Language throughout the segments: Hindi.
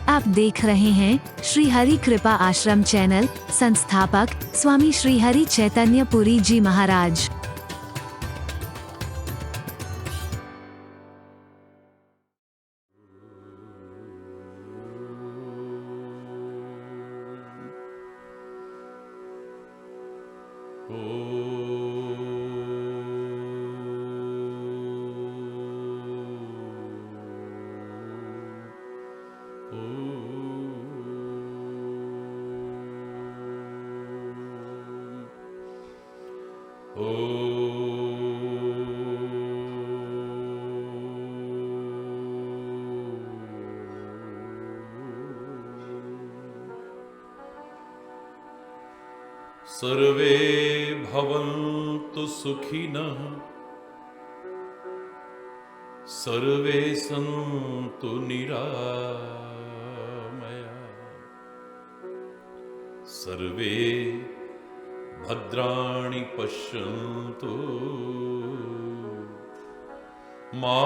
आप देख रहे हैं श्री हरि कृपा आश्रम चैनल। संस्थापक स्वामी श्री हरि चैतन्य पुरी जी महाराज। सर्वे भवन्तु सुखिनः, सर्वे सन्तु निरामयाः, सर्वे भद्राणि पश्यन्तु मा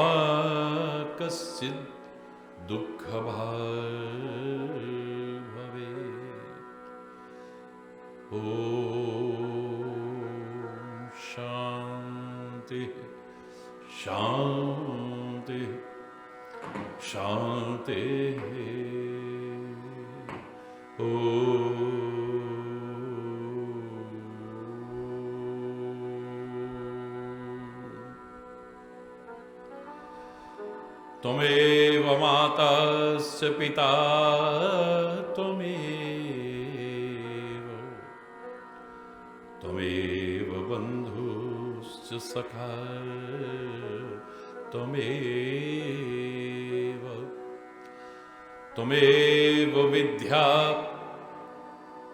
कश्चित् दुःखभाग् भवेत्। ॐ शान्ति शान्ति शान्ति। त्वमेव माता च पिता त्वमेव बन्धुश्च सखा त्वमेव विद्या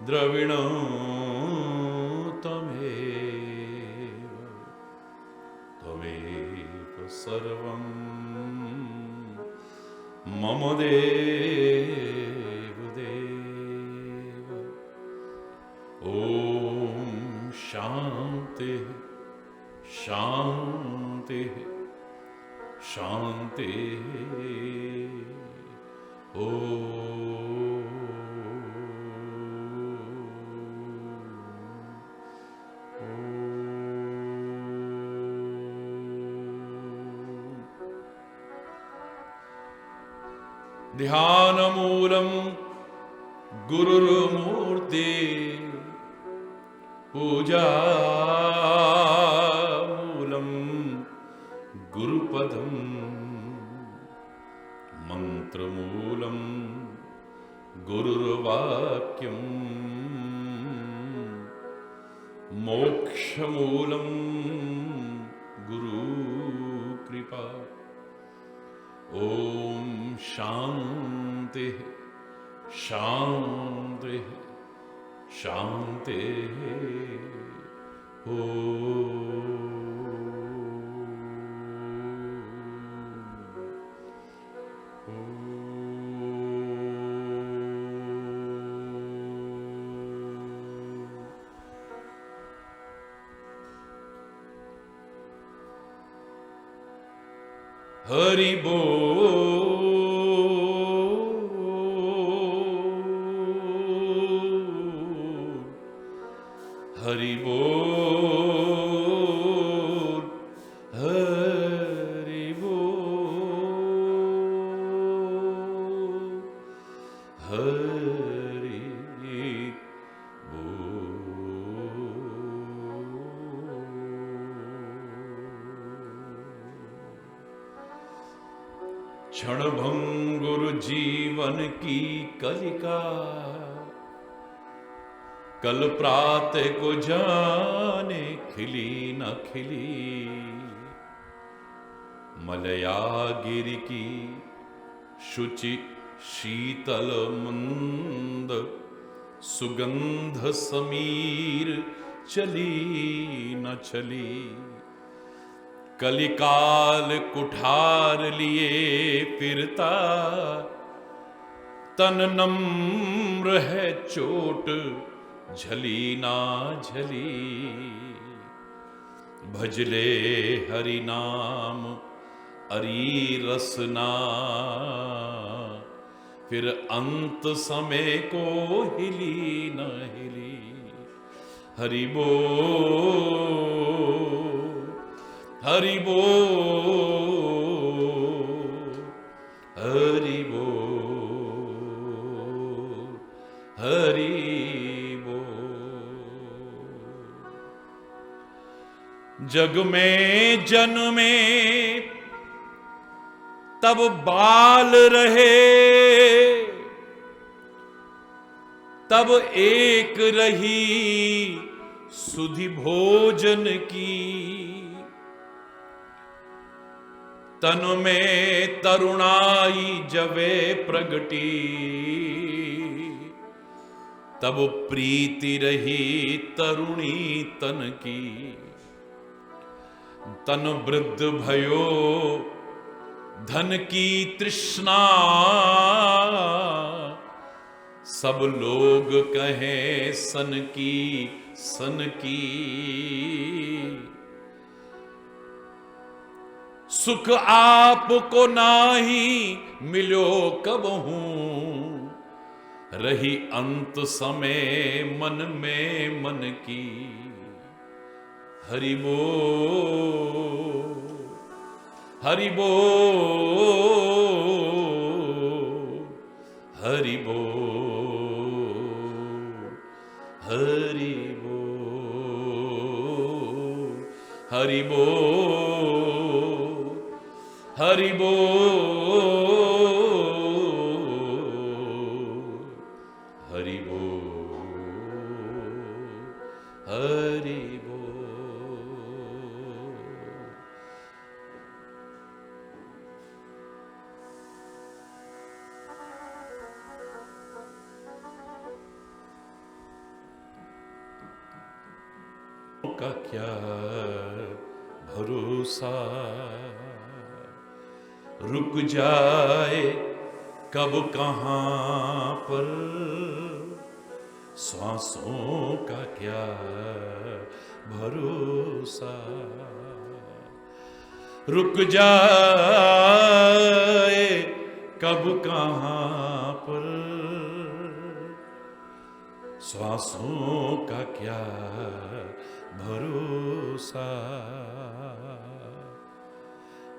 द्रविणं त्वमेव सर्वं मम देव देव। ॐ शान्ति शान्ति शान्ति। ध्यानमूलं गुरुर्मूर्ति, पूजामूलं गुरुपदं, मन्त्रमूलं गुरुर्वाक्यं, मोक्षमूलं गुरुकृपा। ॐ शान्ति शान्ति शान्ति। हरि बोल हरि बोल हरि बोल हरि क्षणभंगुर जीवन की कलिका, कल प्रातः को जाने खिली न खिली। मलयागिरि की शुचि शीतल मंद, सुगंध समीर चली न चली। कलिकाल कुठार लिए फिरता, तन नम्र है चोट झली ना झली। भजले हरि नाम अरी रसना, फिर अंत समय को हिली न हिली। हरि बोल, हरि बोल, हरि बोल, हरि बोल। जग में जन्मे तब बाल रहे, तब एक रही सुधि भोजन की। तन में तरुणाई जबे प्रगटी, तब प्रीति रही तरुणी तन की। तन वृद्ध भयो धन की तृष्णा, सब लोग कहें सन की सन की। सुख आपको नाही मिलो कबहूं, रही अंत समय मन में मन की। हरि बोल, हरि बोल, हरि बोल, हरि बोल, हरि बोल, हरि बोल, हरि बोल, हरि बोल। का क्या भरोसा, रुक जाए कब कहाँ पर, सांसों का क्या भरोसा। रुक जाए कब कहाँ पर, श्वासों का क्या भरोसा।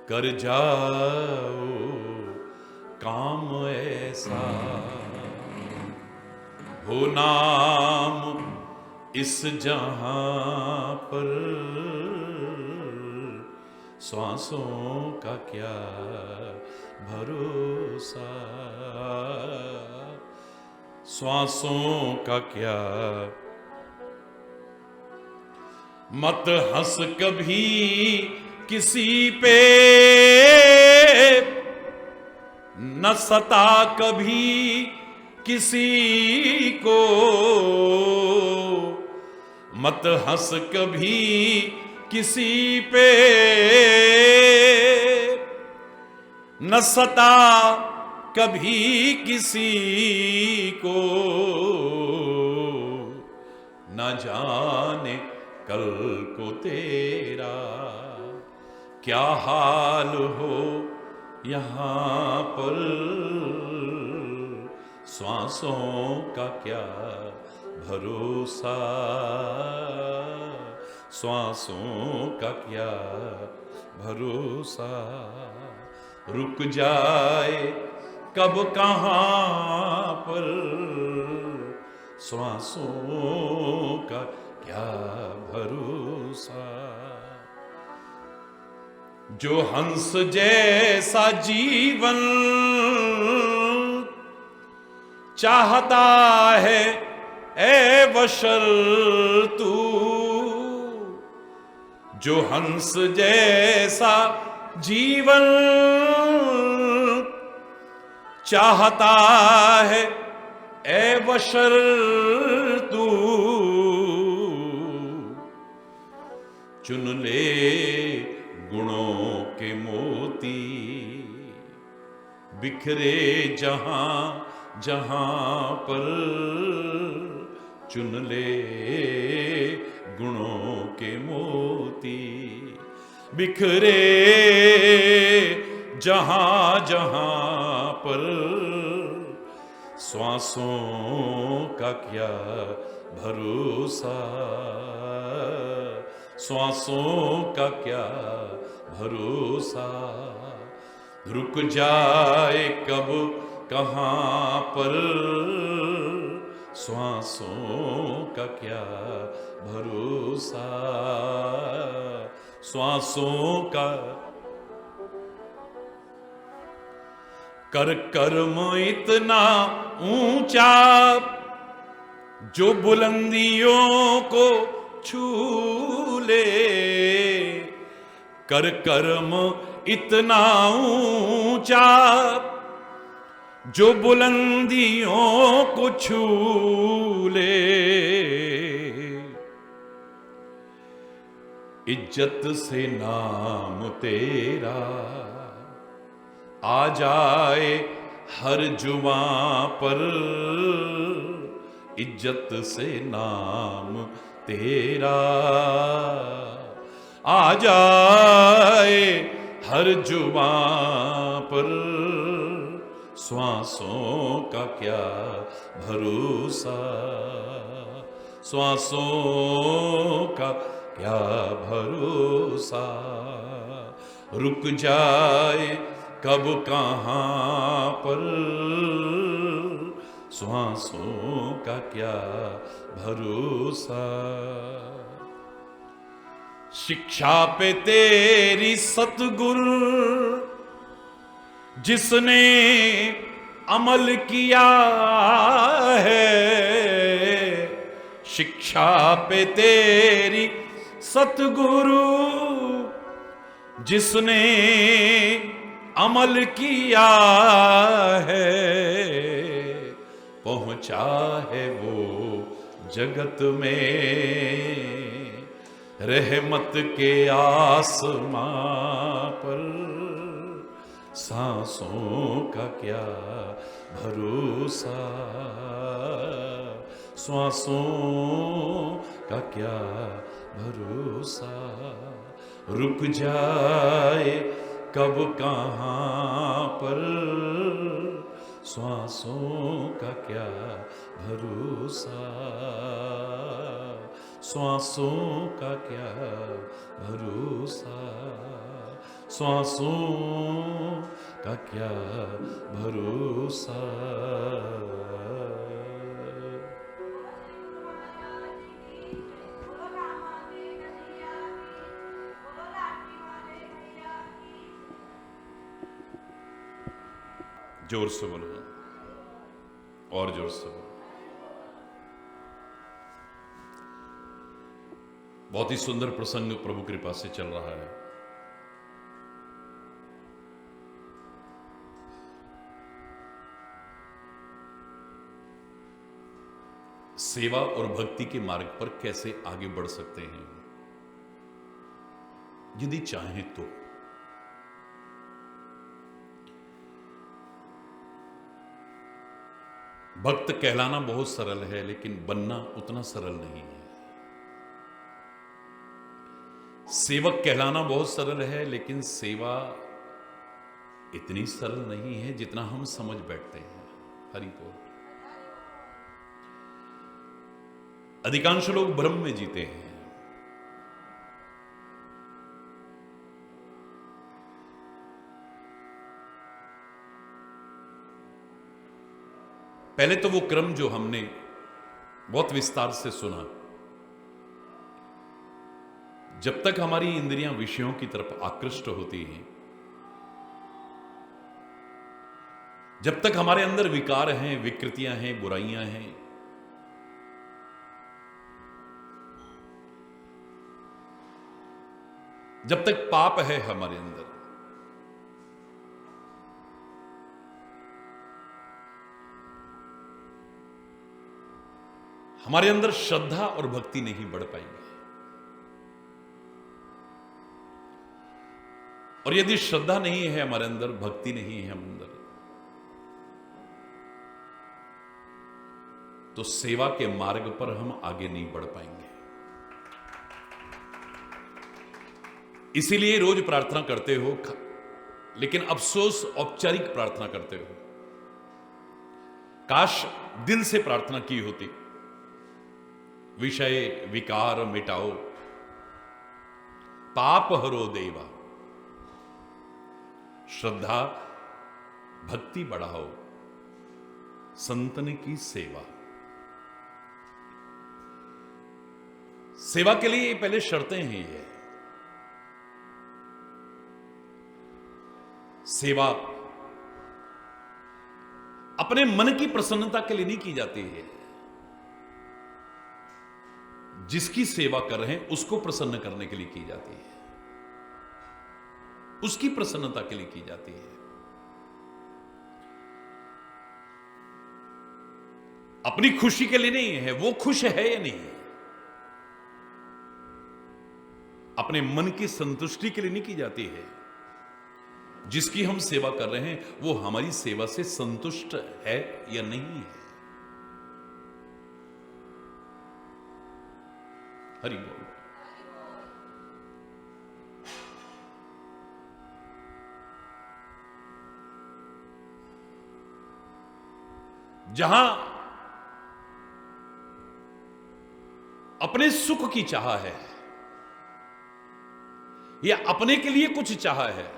कर जाओ काम ऐसा, हो नाम इस जहां पर, श्वासों का क्या भरोसा। श्वासों का क्या, मत हंस कभी किसी पे, न सता कभी किसी को। मत हंस कभी किसी पे, न सता कभी किसी को। न जाने कल को तेरा क्या हाल हो यहाँ पर, श्वासों का क्या भरोसा। श्वासों का क्या भरोसा। रुक जाए कब कहाँ पर, श्वासों का क्या भरोसा। जो हंस जैसा जीवन चाहता है ए बशर तू, जो हंस जैसा जीवन चाहता है ए बशर तू, चुन ले गुणों के मोती, बिखरे जहां जहां पर, चुन ले गुणों के मोती, बिखरे जहां जहां पर, श्वासों का क्या भरोसा, श्वासों का क्या भरोसा, रुक जाए कब कहाँ पर, श्वासों का क्या भरोसा, श्वासों का। कर कर्म इतना ऊंचा जो बुलंदियों को छू ले, कर कर्म इतना ऊंचा जो बुलंदियों को छू ले, इज्जत से नाम तेरा आ जाए हर जुबां पर, इज्जत से नाम तेरा आ जाए हर जुबां पर, श्वासों का क्या भरोसा, श्वासों का क्या भरोसा, रुक जाए कब कहाँ पर, श्वासों का क्या भरोसा। शिक्षा पे तेरी सतगुरु जिसने अमल किया है, शिक्षा पे तेरी सतगुरु जिसने अमल किया है, पहुंचा है वो जगत में रहमत के आसमां पर, सांसों का क्या भरोसा, श्वासों का क्या भरोसा, रुक जाए कब कहाँ पर, श्वासों का क्या भरोसा, श्वासों का क्या भरोसा, श्वासों का क्या भरोसा। जोर से बोलो, और जोर से बोलो। बहुत ही सुंदर प्रसंग प्रभु कृपा से चल रहा है। सेवा और भक्ति के मार्ग पर कैसे आगे बढ़ सकते हैं यदि चाहें तो। भक्त कहलाना बहुत सरल है, लेकिन बनना उतना सरल नहीं है। सेवक कहलाना बहुत सरल है, लेकिन सेवा इतनी सरल नहीं है जितना हम समझ बैठते हैं। हरि बोल। अधिकांश लोग भ्रम में जीते हैं। पहले तो वो क्रम जो हमने बहुत विस्तार से सुना, जब तक हमारी इंद्रियां विषयों की तरफ आकृष्ट होती हैं, जब तक हमारे अंदर विकार हैं, विकृतियां हैं, बुराइयां हैं, जब तक पाप है हमारे अंदर, हमारे अंदर श्रद्धा और भक्ति नहीं बढ़ पाएंगे। और यदि श्रद्धा नहीं है हमारे अंदर, भक्ति नहीं है हम अंदर, तो सेवा के मार्ग पर हम आगे नहीं बढ़ पाएंगे। इसीलिए रोज प्रार्थना करते हो, लेकिन अफसोस औपचारिक प्रार्थना करते हो। काश दिल से प्रार्थना की होती, विषय विकार मिटाओ, पाप हरो देवा, श्रद्धा भक्ति बढ़ाओ, संतन की सेवा। सेवा के लिए पहले शर्तें हैं। ये सेवा अपने मन की प्रसन्नता के लिए नहीं की जाती है। जिसकी सेवा कर रहे हैं उसको प्रसन्न करने के लिए की जाती है, उसकी प्रसन्नता के लिए की जाती है। अपनी खुशी के लिए नहीं है, वो खुश है या नहीं, अपने मन की संतुष्टि के लिए नहीं की जाती है। जिसकी हम सेवा कर रहे हैं वो हमारी सेवा से संतुष्ट है या नहीं है। हरि बोल। जहां अपने सुख की चाह है या अपने के लिए कुछ चाह है,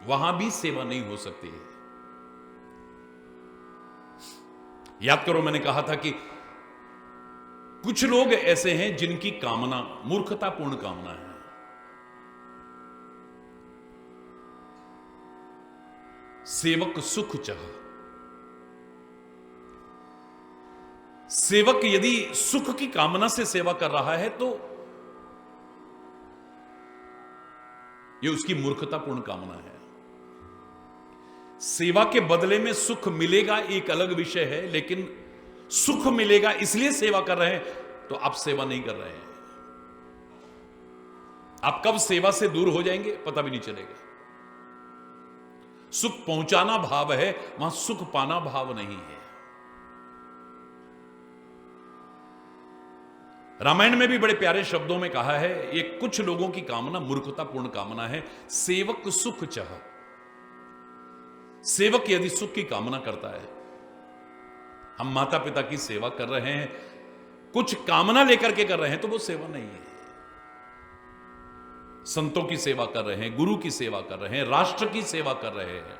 वहां भी सेवा नहीं हो सकती है। याद करो, मैंने कहा था कि कुछ लोग ऐसे हैं जिनकी कामना मूर्खतापूर्ण कामना है। सेवक सुख चाह। सेवक यदि सुख की कामना से सेवा कर रहा है तो यह उसकी मूर्खतापूर्ण कामना है। सेवा के बदले में सुख मिलेगा एक अलग विषय है, लेकिन सुख मिलेगा इसलिए सेवा कर रहे हैं तो आप सेवा नहीं कर रहे हैं। आप कब सेवा से दूर हो जाएंगे पता भी नहीं चलेगा। सुख पहुंचाना भाव है, वहां सुख पाना भाव नहीं है। रामायण में भी बड़े प्यारे शब्दों में कहा है, ये कुछ लोगों की कामना मूर्खतापूर्ण कामना है। सेवक सुख चाह। सेवक यदि सुख की कामना करता है, हम माता पिता की सेवा कर रहे हैं, कुछ कामना लेकर के कर रहे हैं तो वो सेवा नहीं है। संतों की सेवा कर रहे हैं, गुरु की सेवा कर रहे हैं, राष्ट्र की सेवा कर रहे हैं,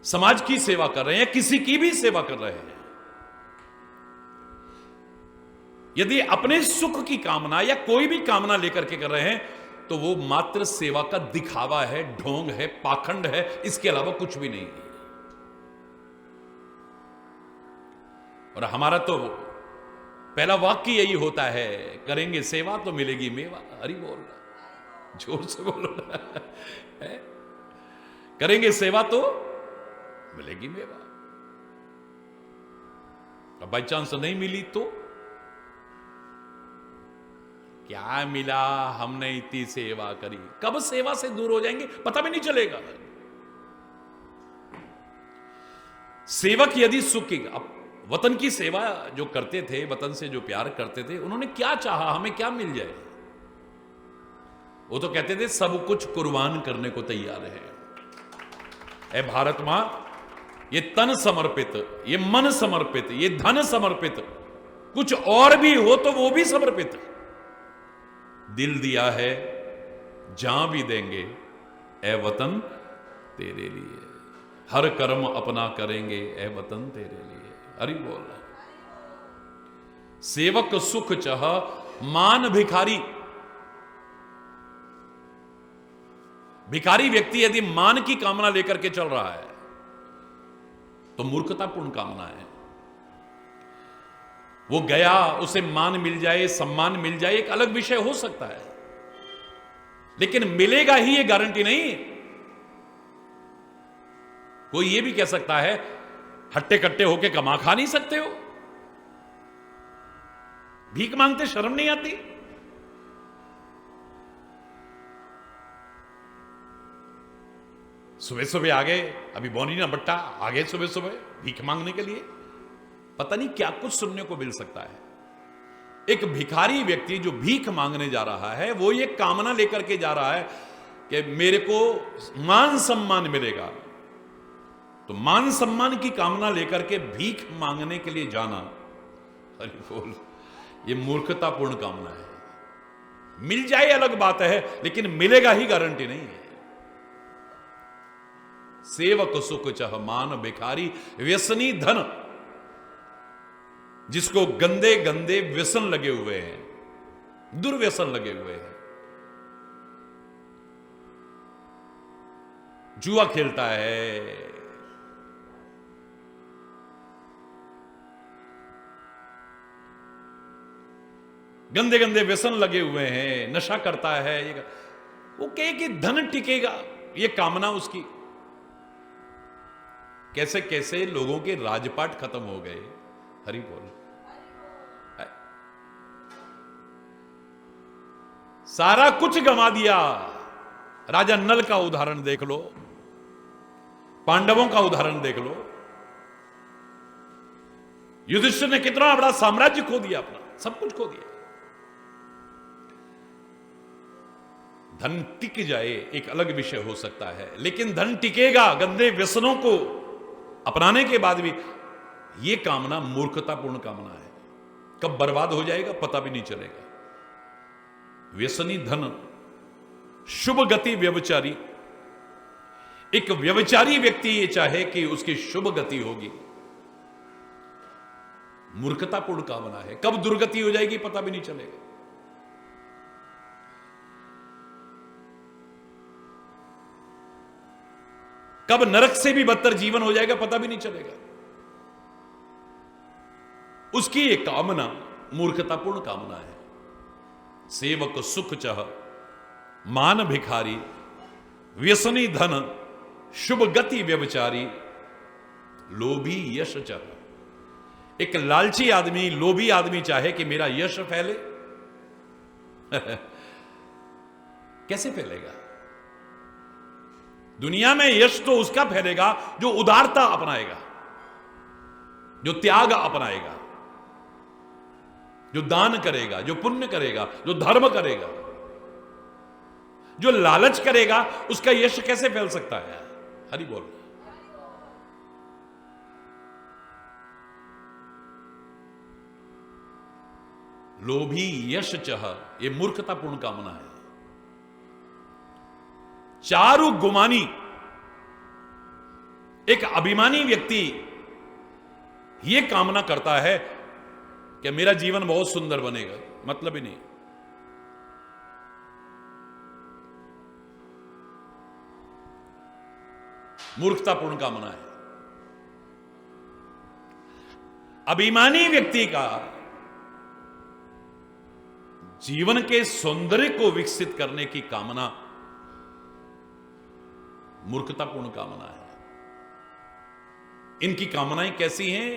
समाज की सेवा कर रहे हैं, किसी की भी सेवा कर रहे हैं। यदि अपने सुख की कामना या कोई भी कामना लेकर के कर रहे हैं तो वो मात्र सेवा का दिखावा है, ढोंग है, पाखंड है, इसके अलावा कुछ भी नहीं है। और हमारा तो पहला वाक्य यही होता है, करेंगे सेवा तो मिलेगी मेवा। हरि बोल, जोर से बोलो ना। करेंगे सेवा तो मिलेगी मेवा। अब बाई चांस नहीं मिली तो क्या मिला, हमने इतनी सेवा करी। कब सेवा से दूर हो जाएंगे पता भी नहीं चलेगा। सेवक यदि सुख की, अब वतन की सेवा जो करते थे, वतन से जो प्यार करते थे, उन्होंने क्या चाहा, हमें क्या मिल जाए। वो तो कहते थे सब कुछ कुर्बान करने को तैयार है। ए भारत मां, ये तन समर्पित, ये मन समर्पित, ये धन समर्पित, कुछ और भी हो तो वो भी समर्पित। दिल दिया है जान भी देंगे, ए वतन तेरे लिए, हर कर्म अपना करेंगे, ए वतन तेरे लिए। हरि बोल। सेवक सुख चाह, मान भिखारी। भिखारी व्यक्ति यदि मान की कामना लेकर के चल रहा है तो मूर्खतापूर्ण कामना है। वो गया, उसे मान मिल जाए, सम्मान मिल जाए, एक अलग विषय हो सकता है, लेकिन मिलेगा ही ये गारंटी नहीं। कोई ये भी कह सकता है हट्टे कट्टे होके कमा खा नहीं सकते हो, भीख मांगते शर्म नहीं आती। सुबह सुबह आ गए, अभी बोनी ना बट्टा आ गए सुबह सुबह भीख मांगने के लिए। पता नहीं क्या कुछ सुनने को मिल सकता है। एक भिखारी व्यक्ति जो भीख मांगने जा रहा है, वो ये कामना लेकर के जा रहा है कि मेरे को मान सम्मान मिलेगा, तो मान सम्मान की कामना लेकर के भीख मांगने के लिए जाना, अरे बोल, ये मूर्खतापूर्ण कामना है। मिल जाए अलग बात है, लेकिन मिलेगा ही गारंटी नहीं है। सेवक सुख चह मान भिखारी व्यसनी धन, जिसको गंदे गंदे व्यसन लगे हुए हैं, दुर्व्यसन लगे हुए हैं, जुआ खेलता है, गंदे गंदे व्यसन लगे हुए हैं, नशा करता है, वो कहे कि धन टिकेगा, ये कामना उसकी। कैसे कैसे लोगों के राजपाट खत्म हो गए। हरि बोल। सारा कुछ गंवा दिया। राजा नल का उदाहरण देख लो, पांडवों का उदाहरण देख लो। युधिष्ठिर ने कितना बड़ा साम्राज्य खो दिया, अपना सब कुछ खो दिया। धन टिक जाए एक अलग विषय हो सकता है, लेकिन धन टिकेगा गंदे व्यसनों को अपनाने के बाद भी, यह कामना मूर्खतापूर्ण कामना है। कब बर्बाद हो जाएगा पता भी नहीं चलेगा। व्यसनी धन, शुभ गति व्यभिचारी। एक व्यभिचारी व्यक्ति ये चाहे कि उसकी शुभ गति होगी, मूर्खतापूर्ण कामना है। कब दुर्गति हो जाएगी पता भी नहीं चलेगा। कब नरक से भी बदतर जीवन हो जाएगा पता भी नहीं चलेगा। उसकी ये कामना मूर्खतापूर्ण कामना है। सेवक सुख चह मान भिखारी व्यसनी धन शुभ गति व्यभिचारी लोभी यश चह। एक लालची आदमी, लोभी आदमी चाहे कि मेरा यश फैले कैसे फैलेगा? दुनिया में यश तो उसका फैलेगा जो उदारता अपनाएगा, जो त्याग अपनाएगा, जो दान करेगा, जो पुण्य करेगा, जो धर्म करेगा। जो लालच करेगा उसका यश कैसे फैल सकता है? हरि बोल। लोभी यश चह, यह मूर्खतापूर्ण कामना है। चारु गुमानी, एक अभिमानी व्यक्ति यह कामना करता है कि मेरा जीवन बहुत सुंदर बनेगा, मतलब ही नहीं। मूर्खतापूर्ण कामना है। अभिमानी व्यक्ति का जीवन के सौंदर्य को विकसित करने की कामना मूर्खतापूर्ण कामना है। इनकी कामनाएं कैसी हैं?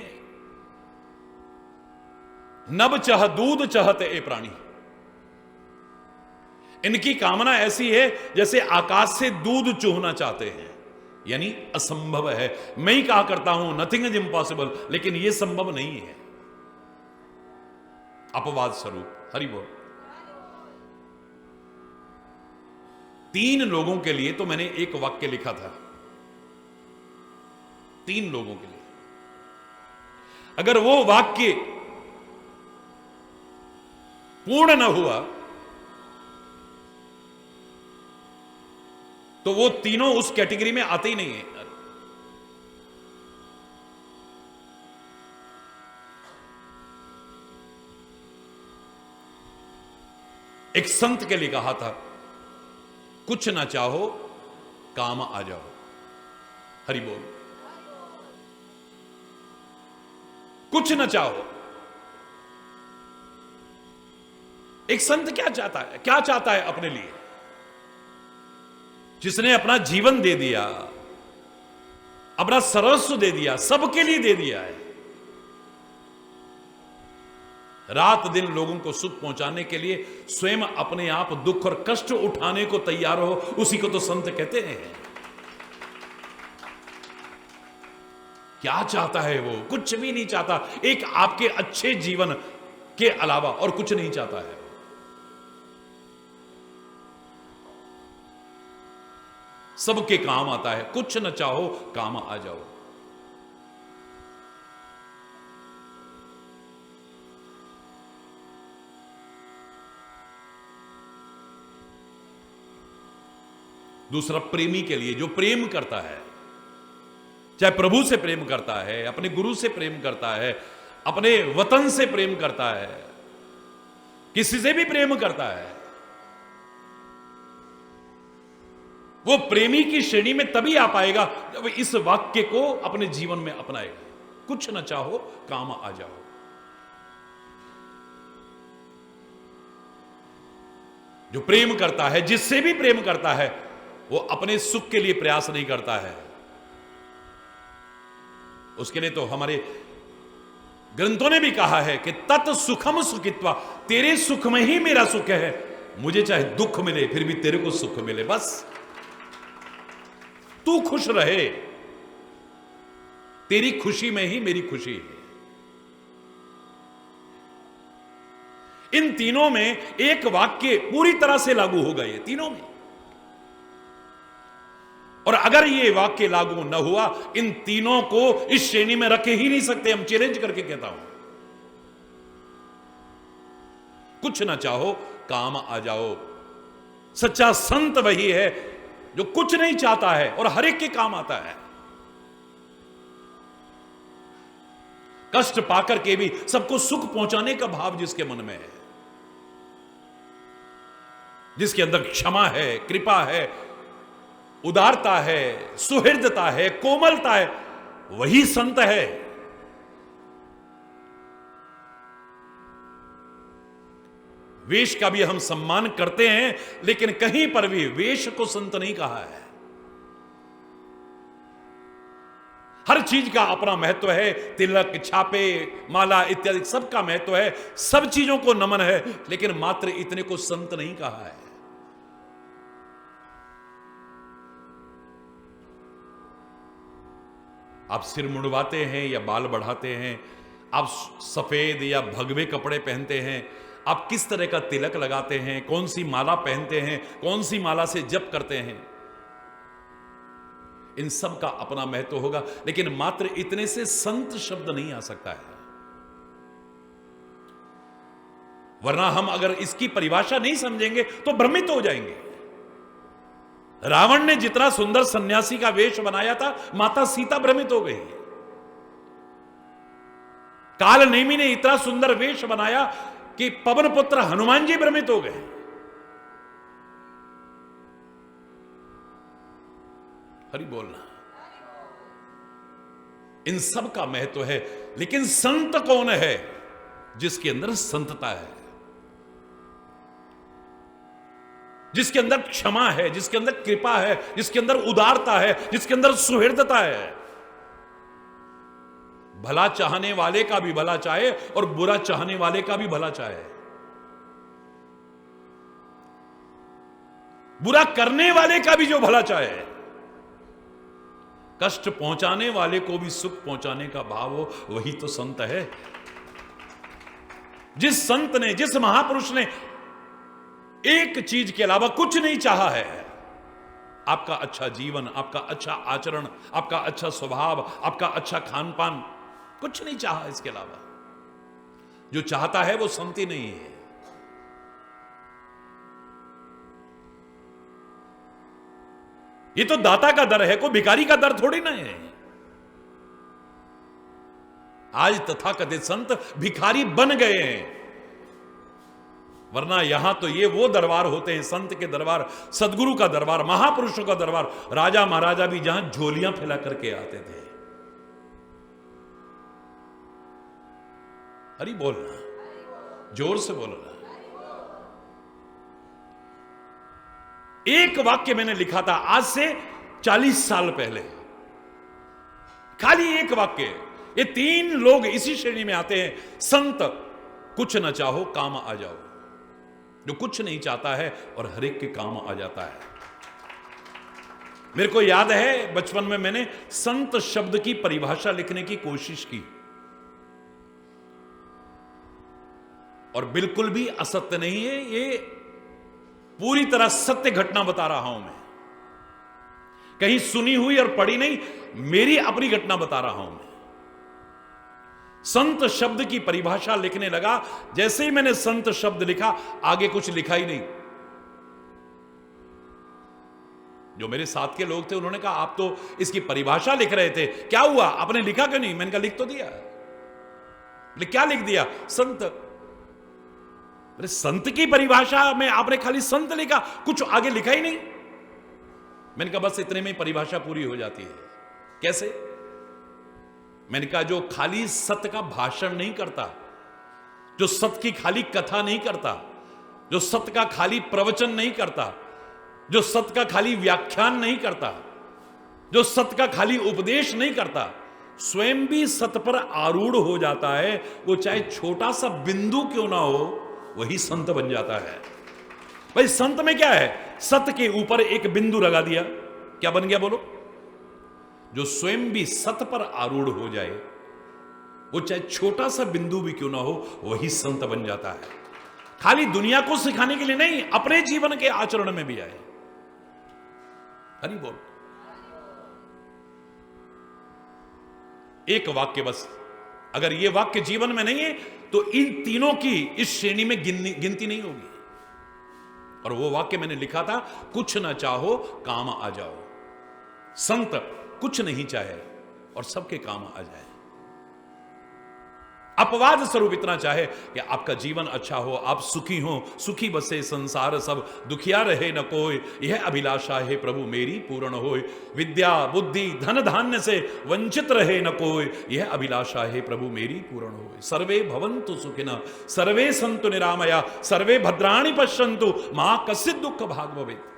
नभ चह दूध चहत ए प्राणी। इनकी कामना ऐसी है जैसे आकाश से दूध चूहना चाहते हैं, यानी असंभव है। मैं ही कहा करता हूं नथिंग इज इम्पॉसिबल, लेकिन यह संभव नहीं है, अपवाद स्वरूप। हरि बोल। 3 लोगों के लिए तो मैंने एक वाक्य लिखा था, 3 लोगों के लिए। अगर वो वाक्य पूर्ण न हुआ तो वो तीनों उस कैटेगरी में आते ही नहीं है। एक संत के लिए कहा था, कुछ ना चाहो काम आ जाओ। हरि बोल। कुछ ना चाहो। एक संत क्या चाहता है? क्या चाहता है अपने लिए? जिसने अपना जीवन दे दिया, अपना सर्वस्व दे दिया, सबके लिए दे दिया है, रात दिन लोगों को सुख पहुंचाने के लिए स्वयं अपने आप दुख और कष्ट उठाने को तैयार हो, उसी को तो संत कहते हैं। क्या चाहता है वो? कुछ भी नहीं चाहता। एक आपके अच्छे जीवन के अलावा और कुछ नहीं चाहता है। सबके काम आता है। कुछ न चाहो काम आ जाओ। दूसरा प्रेमी के लिए, जो प्रेम करता है, चाहे प्रभु से प्रेम करता है, अपने गुरु से प्रेम करता है, अपने वतन से प्रेम करता है, किसी से भी प्रेम करता है, वो प्रेमी की श्रेणी में तभी आ पाएगा जब इस वाक्य को अपने जीवन में अपनाएगा। कुछ न चाहो काम आ जाओ। जो प्रेम करता है, जिससे भी प्रेम करता है, वो अपने सुख के लिए प्रयास नहीं करता है। उसके लिए तो हमारे ग्रंथों ने भी कहा है कि तत् सुखम सुखित्वा, तेरे सुख में ही मेरा सुख है, मुझे चाहे दुख मिले फिर भी तेरे को सुख मिले, बस तू खुश रहे, तेरी खुशी में ही मेरी खुशी है। इन तीनों में एक वाक्य पूरी तरह से लागू होगा, ये तीनों में। और अगर ये वाक्य लागू न हुआ, इन तीनों को इस श्रेणी में रखे ही नहीं सकते। हम चैलेंज करके कहता हूं, कुछ ना चाहो काम आ जाओ। सच्चा संत वही है जो कुछ नहीं चाहता है और हर एक के काम आता है। कष्ट पाकर के भी सबको सुख पहुंचाने का भाव जिसके मन में है, जिसके अंदर क्षमा है, कृपा है, उदारता है, सुहृदता है, कोमलता है, वही संत है। वेश का भी हम सम्मान करते हैं, लेकिन कहीं पर भी वेश को संत नहीं कहा है। हर चीज का अपना महत्व है। तिलक, छापे, माला इत्यादि सबका महत्व है, सब चीजों को नमन है, लेकिन मात्र इतने को संत नहीं कहा है। आप सिर मुंडवाते हैं या बाल बढ़ाते हैं, आप सफेद या भगवे कपड़े पहनते हैं, आप किस तरह का तिलक लगाते हैं, कौन सी माला पहनते हैं, कौन सी माला से जप करते हैं, इन सब का अपना महत्व होगा, लेकिन मात्र इतने से संत शब्द नहीं आ सकता है। वरना हम अगर इसकी परिभाषा नहीं समझेंगे तो भ्रमित हो जाएंगे। रावण ने जितना सुंदर सन्यासी का वेश बनाया था, माता सीता भ्रमित हो गई। काल नेमी ने इतना सुंदर वेश बनाया कि पवन पुत्र हनुमान जी भ्रमित हो गए। हरि बोलना। इन सब का महत्व है, लेकिन संत कौन है? जिसके अंदर संतता है, जिसके अंदर क्षमा है, जिसके अंदर कृपा है, जिसके अंदर उदारता है, जिसके अंदर सुहृदता है। भला चाहने वाले का भी भला चाहे और बुरा चाहने वाले का भी भला चाहे, बुरा करने वाले का भी जो भला चाहे, कष्ट पहुंचाने वाले को भी सुख पहुंचाने का भाव हो, वही तो संत है। जिस संत ने, जिस महापुरुष ने एक चीज के अलावा कुछ नहीं चाहा है, आपका अच्छा जीवन, आपका अच्छा आचरण, आपका अच्छा स्वभाव, आपका अच्छा खान पान, कुछ नहीं चाहा इसके अलावा, जो चाहता है वो संत ही नहीं है। ये तो दाता का दर है, कोई भिखारी का दर थोड़ी ना है। आज तथाकथित संत भिखारी बन गए हैं, वरना यहां तो ये वो दरबार होते हैं, संत के दरबार, सदगुरु का दरबार, महापुरुषों का दरबार। राजा महाराजा भी जहां झोलियां फैला करके आते थे। हरि बोलना, जोर से बोलना। एक वाक्य मैंने लिखा था आज से 40 साल पहले, खाली एक वाक्य। ये 3 लोग इसी श्रेणी में आते हैं, संत। कुछ न चाहो काम आ जाओ, जो कुछ नहीं चाहता है और हर एक के काम आ जाता है। मेरे को याद है बचपन में मैंने संत शब्द की परिभाषा लिखने की कोशिश की, और बिल्कुल भी असत्य नहीं है, ये पूरी तरह सत्य घटना बता रहा हूं मैं, कहीं सुनी हुई और पढ़ी नहीं, मेरी अपनी घटना बता रहा हूं मैं। संत शब्द की परिभाषा लिखने लगा, जैसे ही मैंने संत शब्द लिखा, आगे कुछ लिखा ही नहीं। जो मेरे साथ के लोग थे उन्होंने कहा आप तो इसकी परिभाषा लिख रहे थे, क्या हुआ, आपने लिखा क्यों नहीं? मैंने कहा लिख तो दिया। बोले क्या लिख दिया? संत। बोले संत की परिभाषा में आपने खाली संत लिखा, कुछ आगे लिखा ही नहीं। मैंने कहा बस इतने में परिभाषा पूरी हो जाती है। कैसे? मैंने कहा जो खाली सत्य का भाषण नहीं करता, जो सत्य की खाली कथा नहीं करता, जो सत्य का खाली प्रवचन नहीं करता, जो सत्य का खाली व्याख्यान नहीं करता, जो सत्य का खाली उपदेश नहीं करता, स्वयं भी सत्य पर आरूढ़ हो जाता है, वो चाहे छोटा सा बिंदु क्यों ना हो, वही संत बन जाता है। भाई संत में क्या है? सत्य के ऊपर एक बिंदु लगा दिया, क्या बन गया बोलो? जो स्वयं भी सत्य पर आरूढ़ हो जाए, वो चाहे छोटा सा बिंदु भी क्यों ना हो, वही संत बन जाता है। खाली दुनिया को सिखाने के लिए नहीं, अपने जीवन के आचरण में भी आए। हरि बोल। एक वाक्य बस, अगर ये वाक्य जीवन में नहीं है तो इन तीनों की इस श्रेणी में गिनती नहीं होगी। और वो वाक्य मैंने लिखा था, कुछ ना चाहो काम आ जाओ। संत कुछ नहीं चाहे और सबके काम आ जाए। अपवाद स्वरूप इतना चाहे कि आपका जीवन अच्छा हो, आप सुखी हो, सुखी बसे संसार सब, दुखिया रहे न कोई, यह अभिलाषा है प्रभु मेरी पूर्ण होय। विद्या बुद्धि धन धान्य से वंचित रहे न कोई, यह अभिलाषा है प्रभु मेरी पूर्ण होय। सर्वे भवन्तु सुखिनः, सर्वे सन्तु निरामया, सर्वे भद्राणि पश्यन्तु, मा कश्चित् दुःख भाग् भवेत्।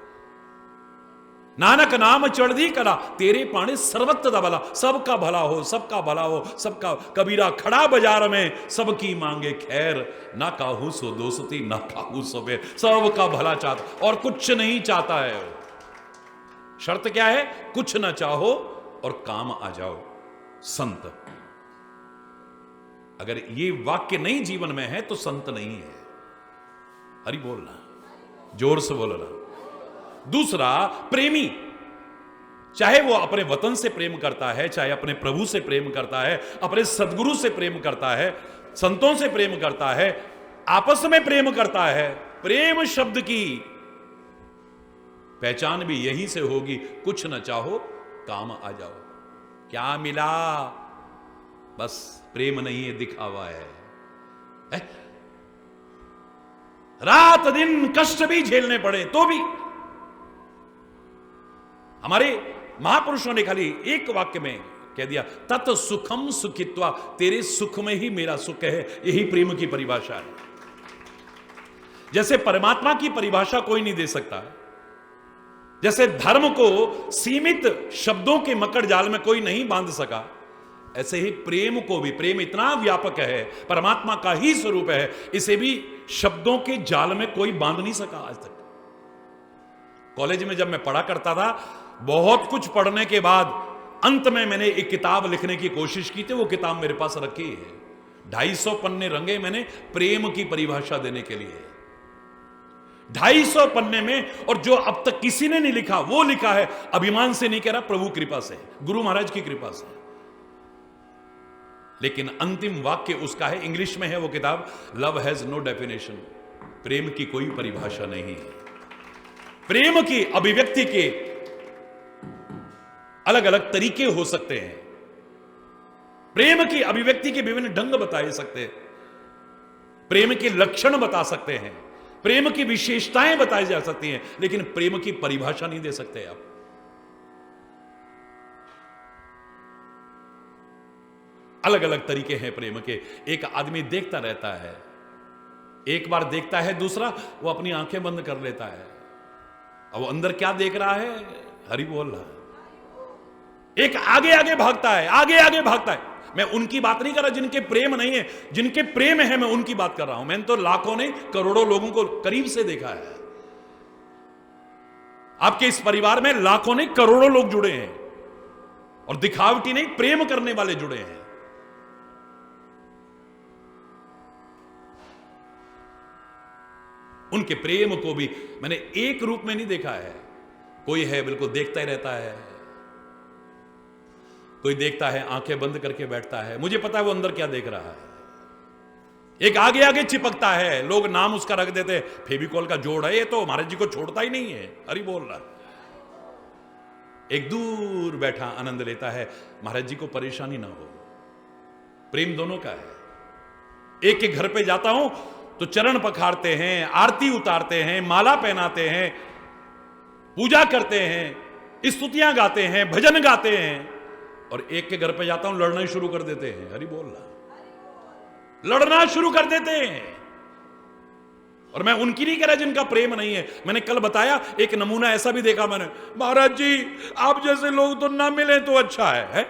नानक नाम चढ़दी कला, तेरे पाणी सर्वत्र दा भला। सबका भला हो, सबका भला हो, सबका। कबीरा खड़ा बाजार में, सबकी मांगे खैर, ना काहू सो दोस्ती, ना काहू सो बैर। सबका भला चाहता और कुछ नहीं चाहता है। शर्त क्या है? कुछ ना चाहो और काम आ जाओ। संत। अगर ये वाक्य नहीं जीवन में है तो संत नहीं है। हरि बोलना, जोर से बोलना। दूसरा, प्रेमी। चाहे वो अपने वतन से प्रेम करता है, चाहे अपने प्रभु से प्रेम करता है, अपने सदगुरु से प्रेम करता है, संतों से प्रेम करता है, आपस में प्रेम करता है। प्रेम शब्द की पहचान भी यहीं से होगी, कुछ न चाहो काम आ जाओ। क्या मिला? बस प्रेम नहीं है, दिखावा है। रात दिन कष्ट भी झेलने पड़े तो भी। हमारे महापुरुषों ने खाली एक वाक्य में कह दिया, तत् सुखम सुखित्वा, तेरे सुख में ही मेरा सुख है। यही प्रेम की परिभाषा है। जैसे परमात्मा की परिभाषा कोई नहीं दे सकता, जैसे धर्म को सीमित शब्दों के मकड़ जाल में कोई नहीं बांध सका, ऐसे ही प्रेम को भी, प्रेम इतना व्यापक है, परमात्मा का ही स्वरूप है, इसे भी शब्दों के जाल में कोई बांध नहीं सका आज तक। कॉलेज में जब मैं पढ़ा करता था, बहुत कुछ पढ़ने के बाद अंत में मैंने एक किताब लिखने की कोशिश की थी। वो किताब मेरे पास रखी है। 250 पन्ने रंगे मैंने प्रेम की परिभाषा देने के लिए। 250 पन्ने में, और जो अब तक किसी ने नहीं लिखा वो लिखा है। अभिमान से नहीं कह रहा, प्रभु कृपा से, गुरु महाराज की कृपा से। लेकिन अंतिम वाक्य उसका है, इंग्लिश में है वो किताब, लव हैज नो डेफिनेशन। प्रेम की कोई परिभाषा नहीं है। प्रेम की अभिव्यक्ति के अलग अलग तरीके हो सकते हैं। प्रेम की अभिव्यक्ति के विभिन्न ढंग बताए सकते हैं। प्रेम के लक्षण बता सकते हैं, प्रेम की विशेषताएं बताई जा सकती हैं, लेकिन प्रेम की परिभाषा नहीं दे सकते आप। अलग अलग तरीके हैं प्रेम के। एक आदमी देखता रहता है, एक बार देखता है, दूसरा वो अपनी आंखें बंद कर लेता है। अब वो अंदर क्या देख रहा है? हरि बोल रहा है। एक आगे आगे भागता है, आगे आगे भागता है। मैं उनकी बात नहीं कर रहा जिनके प्रेम नहीं है, जिनके प्रेम है मैं उनकी बात कर रहा हूं। मैंने तो लाखों ने, करोड़ों लोगों को करीब से देखा है। आपके इस परिवार में लाखों ने, करोड़ों लोग जुड़े हैं, और दिखावटी नहीं, प्रेम करने वाले जुड़े हैं। उनके प्रेम को भी मैंने एक रूप में नहीं देखा है। कोई है बिल्कुल देखता ही रहता है, कोई देखता है आंखें बंद करके बैठता है, मुझे पता है वो अंदर क्या देख रहा है। एक आगे आगे चिपकता है, लोग नाम उसका रख देते, फेविकॉल का जोड़ है ये, तो महाराज जी को छोड़ता ही नहीं है। हरि बोल रहा। एक दूर बैठा आनंद लेता है। महाराज जी को परेशानी ना हो। प्रेम दोनों का है। एक के घर पे जाता हूं तो चरण पखारते हैं, आरती उतारते हैं, माला पहनाते हैं, पूजा करते हैं, स्तुतियां गाते हैं, भजन गाते हैं। और एक के घर पे जाता हूं, लड़ना ही शुरू कर देते हैं। हरि बोलना, लड़ना शुरू कर देते हैं। और मैं उनकी नहीं कह रहा जिनका प्रेम नहीं है। मैंने कल बताया एक नमूना ऐसा भी देखा मैंने, महाराज जी आप जैसे लोग तो ना मिले तो अच्छा है?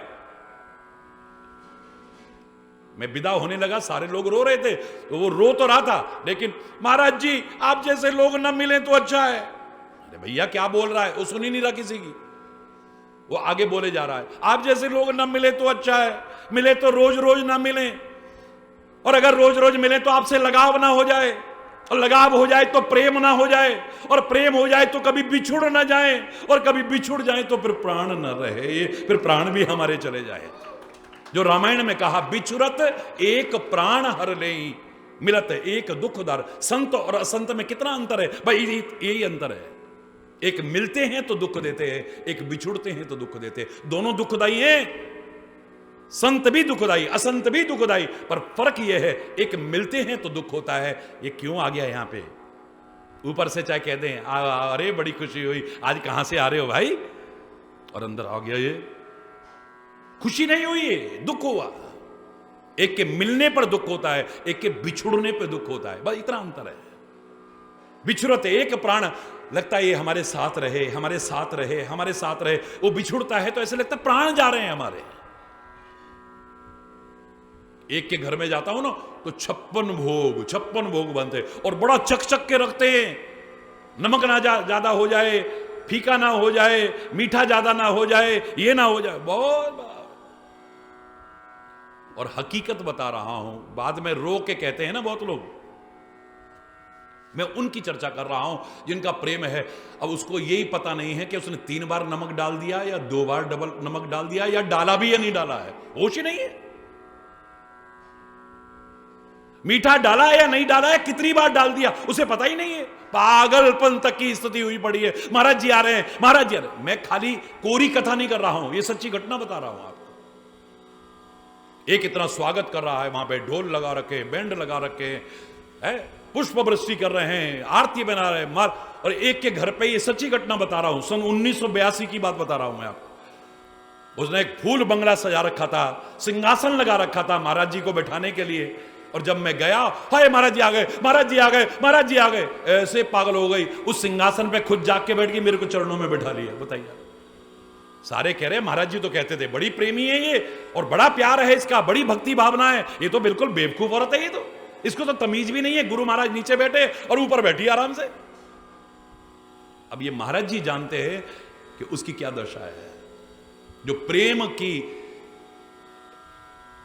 मैं विदा होने लगा, सारे लोग रो रहे थे, तो वो रो तो रहा था, लेकिन महाराज जी आप जैसे लोग ना मिले तो अच्छा है। अरे भैया क्या बोल रहा है? वो सुन ही नहीं रहा किसी की। वो आगे बोले जा रहा है, आप जैसे लोग ना मिले तो अच्छा है, मिले तो रोज रोज ना मिले, और अगर रोज रोज मिले तो आपसे लगाव ना हो जाए, और लगाव हो जाए तो प्रेम ना हो जाए, और प्रेम हो जाए तो कभी बिछुड़ ना जाए, और कभी बिछुड़ जाए तो फिर प्राण न रहे, फिर प्राण भी हमारे चले जाए। जो रामायण में कहा, बिछुरत एक प्राण हर लेई, मिलत एक दुखदार। संत और असंत में कितना अंतर है भाई? यही अंतर है। एक मिलते हैं तो दुख देते हैं, एक बिछुड़ते हैं तो दुख देते हैं। दोनों दुखदाई हैं, संत भी दुखदाई, असंत भी दुखदाई, पर फर्क यह है एक मिलते हैं तो दुख होता है। ये क्यों आ गया यहां पे? ऊपर से चाहे कह दें अरे बड़ी खुशी हुई, आज कहां से आ रहे हो भाई, और अंदर आ गया ये खुशी नहीं हुई, है दुख हुआ। एक के मिलने पर दुख होता है, एक के बिछुड़ने पर दुख होता है, बस इतना अंतर है। बिछुड़ते एक प्राण, लगता है ये हमारे साथ रहे, हमारे साथ रहे, हमारे साथ रहे। वो बिछुड़ता है तो ऐसे लगता है प्राण जा रहे हैं हमारे। एक के घर में जाता हूं ना तो 56 भोग बनते, और बड़ा चक चक के रखते हैं। नमक ना ज्यादा हो जाए, फीका ना हो जाए, मीठा ज्यादा ना हो जाए, ये ना हो जाए, बहुत। और हकीकत बता रहा हूं, बाद में रो के कहते हैं ना बहुत लोग, मैं उनकी चर्चा कर रहा हूं जिनका प्रेम है। अब उसको यही पता नहीं है कि उसने 3 बार नमक डाल दिया या 2 बार डबल नमक डाल दिया, या डाला भी या नहीं डाला है, होश ही नहीं है। मीठा डाला है या नहीं डाला है, कितनी बार डाल दिया, उसे पता ही नहीं है। पागलपन तक की स्थिति हुई पड़ी है। महाराज जी आ रहे हैं, महाराज जी आ रहे हैं। मैं खाली कोरी कथा नहीं कर रहा हूं, यह सच्ची घटना बता रहा हूं आपको। एक इतना स्वागत कर रहा है, वहां पे ढोल लगा रखे, बैंड लगा रखे हैं, पुष्प वृष्टि कर रहे हैं, आरती बना रहे हैं, और एक के घर पे, ये सच्ची घटना बता रहा हूं, सन 1982 की बात बता रहा हूं मैं आपको। उसने एक फूल बंगला सजा रखा था, सिंहासन लगा रखा था महाराज जी को बैठाने के लिए। और जब मैं गया, हाय महाराज जी आ गए, महाराज जी आ गए, महाराज जी आ गए, ऐसे पागल हो गई। उस सिंहासन पे खुद जाग के बैठ गई, मेरे को चरणों में बैठा लिया। बताइए, सारे कह रहे महाराज जी तो कहते थे बड़ी प्रेमी है ये, और बड़ा प्यार है इसका, बड़ी भक्ति भावना है। ये तो बिल्कुल बेवकूफ औरत है, ये तो, इसको तो तमीज भी नहीं है। गुरु महाराज नीचे बैठे और ऊपर बैठी आराम से। अब ये महाराज जी जानते हैं कि उसकी क्या दशा है। जो प्रेम की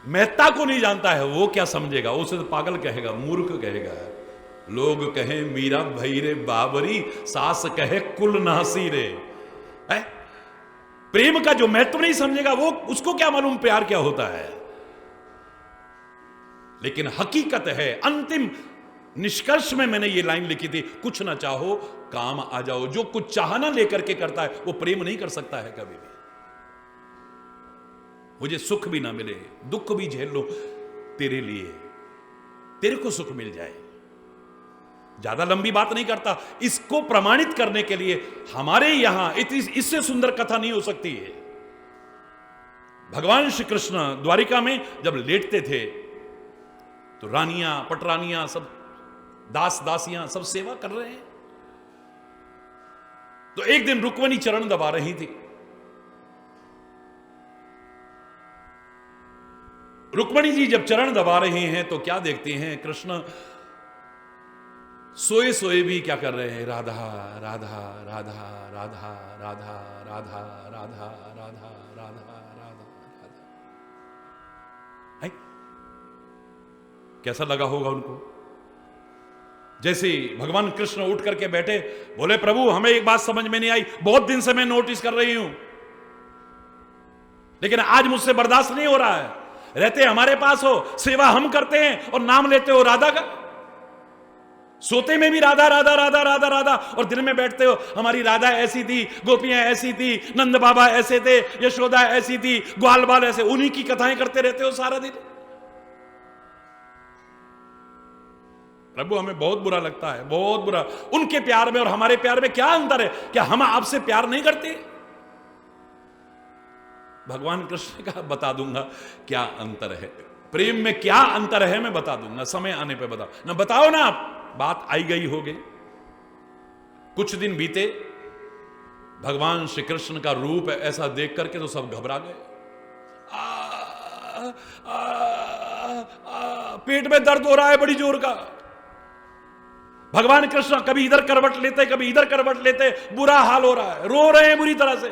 महत्ता को नहीं जानता है वो क्या समझेगा? उसे तो पागल कहेगा, मूर्ख कहेगा। लोग कहें मीरा भई रे बाबरी, सास कहे कुल नासी रे। है? प्रेम का जो महत्व नहीं समझेगा वो, उसको क्या मालूम प्यार क्या होता है। लेकिन हकीकत है, अंतिम निष्कर्ष में मैंने ये लाइन लिखी थी, कुछ ना चाहो काम आ जाओ। जो कुछ चाहना लेकर के करता है वो प्रेम नहीं कर सकता है कभी भी। मुझे सुख भी ना मिले, दुख भी झेल लो तेरे लिए, तेरे को सुख मिल जाए। ज्यादा लंबी बात नहीं करता, इसको प्रमाणित करने के लिए हमारे यहां इससे सुंदर कथा नहीं हो सकती है। भगवान श्री कृष्ण द्वारिका में जब लेटते थे तो रानियां, पटरानियां, सब दास दासियां सब सेवा कर रहे हैं। तो एक दिन रुक्मिणी चरण दबा रही थी। रुक्मिणी जी जब चरण दबा रहे हैं तो क्या देखते हैं, कृष्ण सोए सोए भी क्या कर रहे हैं, राधा राधा राधा राधा राधा राधा राधा राधा राधा राधा राधा। कैसा लगा होगा उनको? जैसे भगवान कृष्ण उठ करके बैठे, बोले प्रभु हमें एक बात समझ में नहीं आई, बहुत दिन से मैं नोटिस कर रही हूं, लेकिन आज मुझसे बर्दाश्त नहीं हो रहा है। रहते हमारे पास हो, सेवा हम करते हैं और नाम लेते हो राधा का। सोते में भी राधा राधा राधा राधा राधा, और दिन में बैठते हो हमारी राधा ऐसी थी, गोपियां ऐसी थी, नंद बाबा ऐसे थे, यशोदा ऐसी थी, ग्वाल बाल ऐसे, उन्हीं की कथाएं करते रहते हो सारा दिन। प्रभु हमें बहुत बुरा लगता है, बहुत बुरा। उनके प्यार में और हमारे प्यार में क्या अंतर है? क्या हम आपसे प्यार नहीं करते? भगवान कृष्ण का बता दूंगा क्या अंतर है, प्रेम में क्या अंतर है मैं बता दूंगा, समय आने पे बता ना। बताओ ना आप, बात आई गई हो गई। कुछ दिन बीते, भगवान श्री कृष्ण का रूप ऐसा देख करके तो सब घबरा गए। पेट में दर्द हो रहा है बड़ी जोर का। भगवान कृष्ण कभी इधर करवट लेते, कभी इधर करवट लेते, बुरा हाल हो रहा है, रो रहे हैं बुरी तरह से।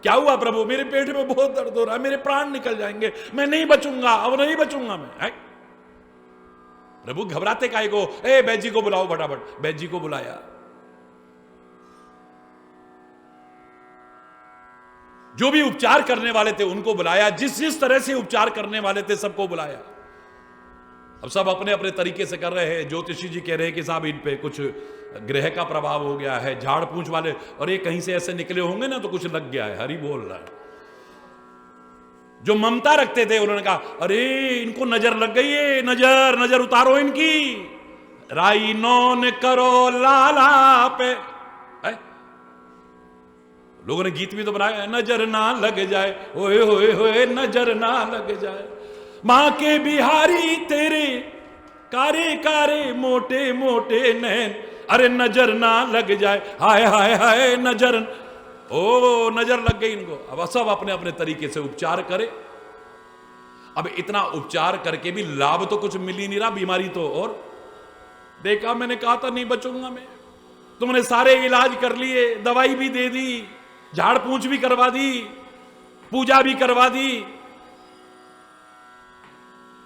क्या हुआ प्रभु? मेरे पेट में बहुत दर्द हो रहा है, मेरे प्राण निकल जाएंगे, मैं नहीं बचूंगा, अब नहीं बचूंगा मैं। प्रभु घबराते काहे को? ए बैद जी को बुलाओ फटाफट। बैद जी को बुलाया। जो भी उपचार करने वाले थे उनको बुलाया, जिस जिस तरह से उपचार करने वाले थे सबको बुलाया। अब सब अपने अपने तरीके से कर रहे हैं। ज्योतिषी जी कह रहे हैं कि साहब इन पे कुछ ग्रह का प्रभाव हो गया है, झाड़ पूंछ वाले, और ये कहीं से ऐसे निकले होंगे ना तो कुछ लग गया है। हरि बोल रहा है। जो ममता रखते थे उन्होंने कहा अरे इनको नजर लग गई है, नजर नजर उतारो इनकी, राई नौन करो लाला पे। लोगों ने गीत भी तो बनाया, नजर ना लग जाए, होए होए होए नजर ना लग जाए, मां के बिहारी तेरे कारे कारे मोटे मोटे नैन, अरे नजर ना लग जाए, हाय हाय हाय नजर। ओ नजर लग गई इनको। अब सब अपने अपने तरीके से उपचार करे। अब इतना उपचार करके भी लाभ तो कुछ मिल ही नहीं रहा, बीमारी तो और। देखा, मैंने कहा था नहीं बचूंगा मैं। तुमने सारे इलाज कर लिए, दवाई भी दे दी, झाड़ पूंछ भी करवा दी, पूजा भी करवा दी,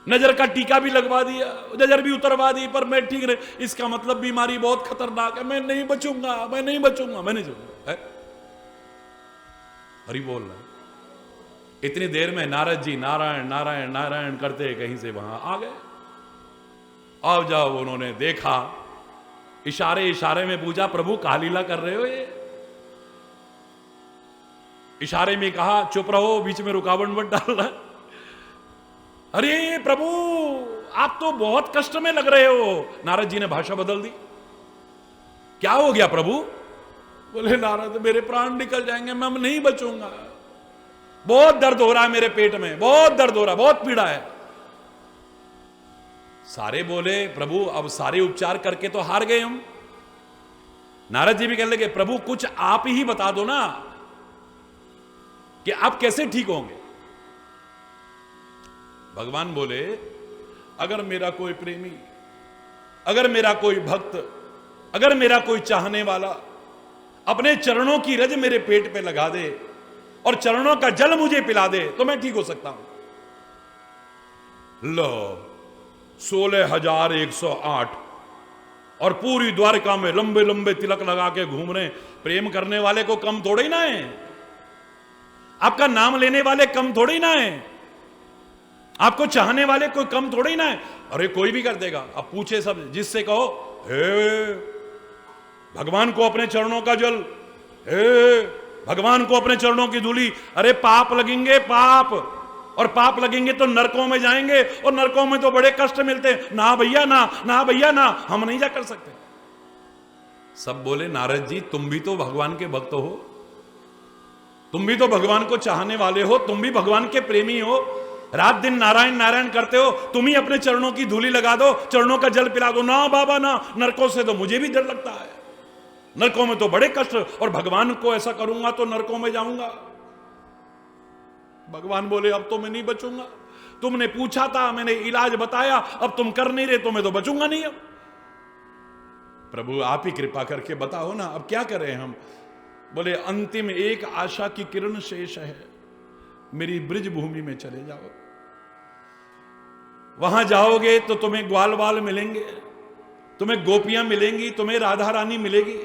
नजर का टीका भी लगवा दिया, नजर भी उतरवा दी, पर मैं ठीक नहीं। इसका मतलब बीमारी बहुत खतरनाक है, मैं नहीं बचूंगा, मैं नहीं बचूंगा, मैं नहीं बचूंगा। हरि बोल रहा है। इतनी देर में नारद जी नारायण नारायण नारायण करते कहीं से वहां आ गए। अब जब उन्होंने देखा, इशारे इशारे में पूछा प्रभु कहा लीला कर रहे हो? ये इशारे में कहा चुप रहो, बीच में रुकावट मत डालना। अरे प्रभु आप तो बहुत कष्ट में लग रहे हो। नारद जी ने भाषा बदल दी। क्या हो गया प्रभु? बोले नारद मेरे प्राण निकल जाएंगे, मैं नहीं बचूंगा, बहुत दर्द हो रहा है मेरे पेट में, बहुत दर्द हो रहा है, बहुत पीड़ा है। सारे बोले प्रभु अब सारे उपचार करके तो हार गए हम। नारद जी भी कहने लगे प्रभु कुछ आप ही बता दो ना कि आप कैसे ठीक होंगे। भगवान बोले अगर मेरा कोई प्रेमी, अगर मेरा कोई भक्त, अगर मेरा कोई चाहने वाला अपने चरणों की रज मेरे पेट पे लगा दे और चरणों का जल मुझे पिला दे तो मैं ठीक हो सकता हूं। लो 16,108 और पूरी द्वारका में लंबे लंबे तिलक लगा के घूम रहे। प्रेम करने वाले को कम थोड़े ही ना है, आपका नाम लेने वाले कम थोड़े ही ना है, आपको चाहने वाले कोई कम थोड़े ही ना है। अरे कोई भी कर देगा। अब पूछे सब, जिससे कहो हे भगवान को अपने चरणों का जल, हे भगवान को अपने चरणों की धूली, अरे पाप लगेंगे पाप, और पाप लगेंगे तो नरकों में जाएंगे, और नरकों में तो बड़े कष्ट मिलते हैं। ना भैया ना, ना भैया ना, हम नहीं जा कर सकते। सब बोले नारद जी तुम भी तो भगवान के भक्त हो, तुम भी तो भगवान को चाहने वाले हो, तुम भी भगवान के प्रेमी हो, रात दिन नारायण नारायण करते हो, तुम ही अपने चरणों की धूली लगा दो, चरणों का जल पिला दो। ना बाबा ना, नरकों से तो मुझे भी डर लगता है, नरकों में तो बड़े कष्ट, और भगवान को ऐसा करूंगा तो नरकों में जाऊंगा। भगवान बोले अब तो मैं नहीं बचूंगा, तुमने पूछा था, मैंने इलाज बताया, अब तुम कर नहीं रहे तो मैं तो बचूंगा नहीं। अब प्रभु आप ही कृपा करके बताओ ना अब क्या करें हम। बोले अंतिम एक आशा की किरण शेष है, मेरी ब्रिज भूमि में चले जाओ, वहां जाओगे तो तुम्हें ग्वाल बाल मिलेंगे, तुम्हें गोपियां मिलेंगी, तुम्हें राधा रानी मिलेगी,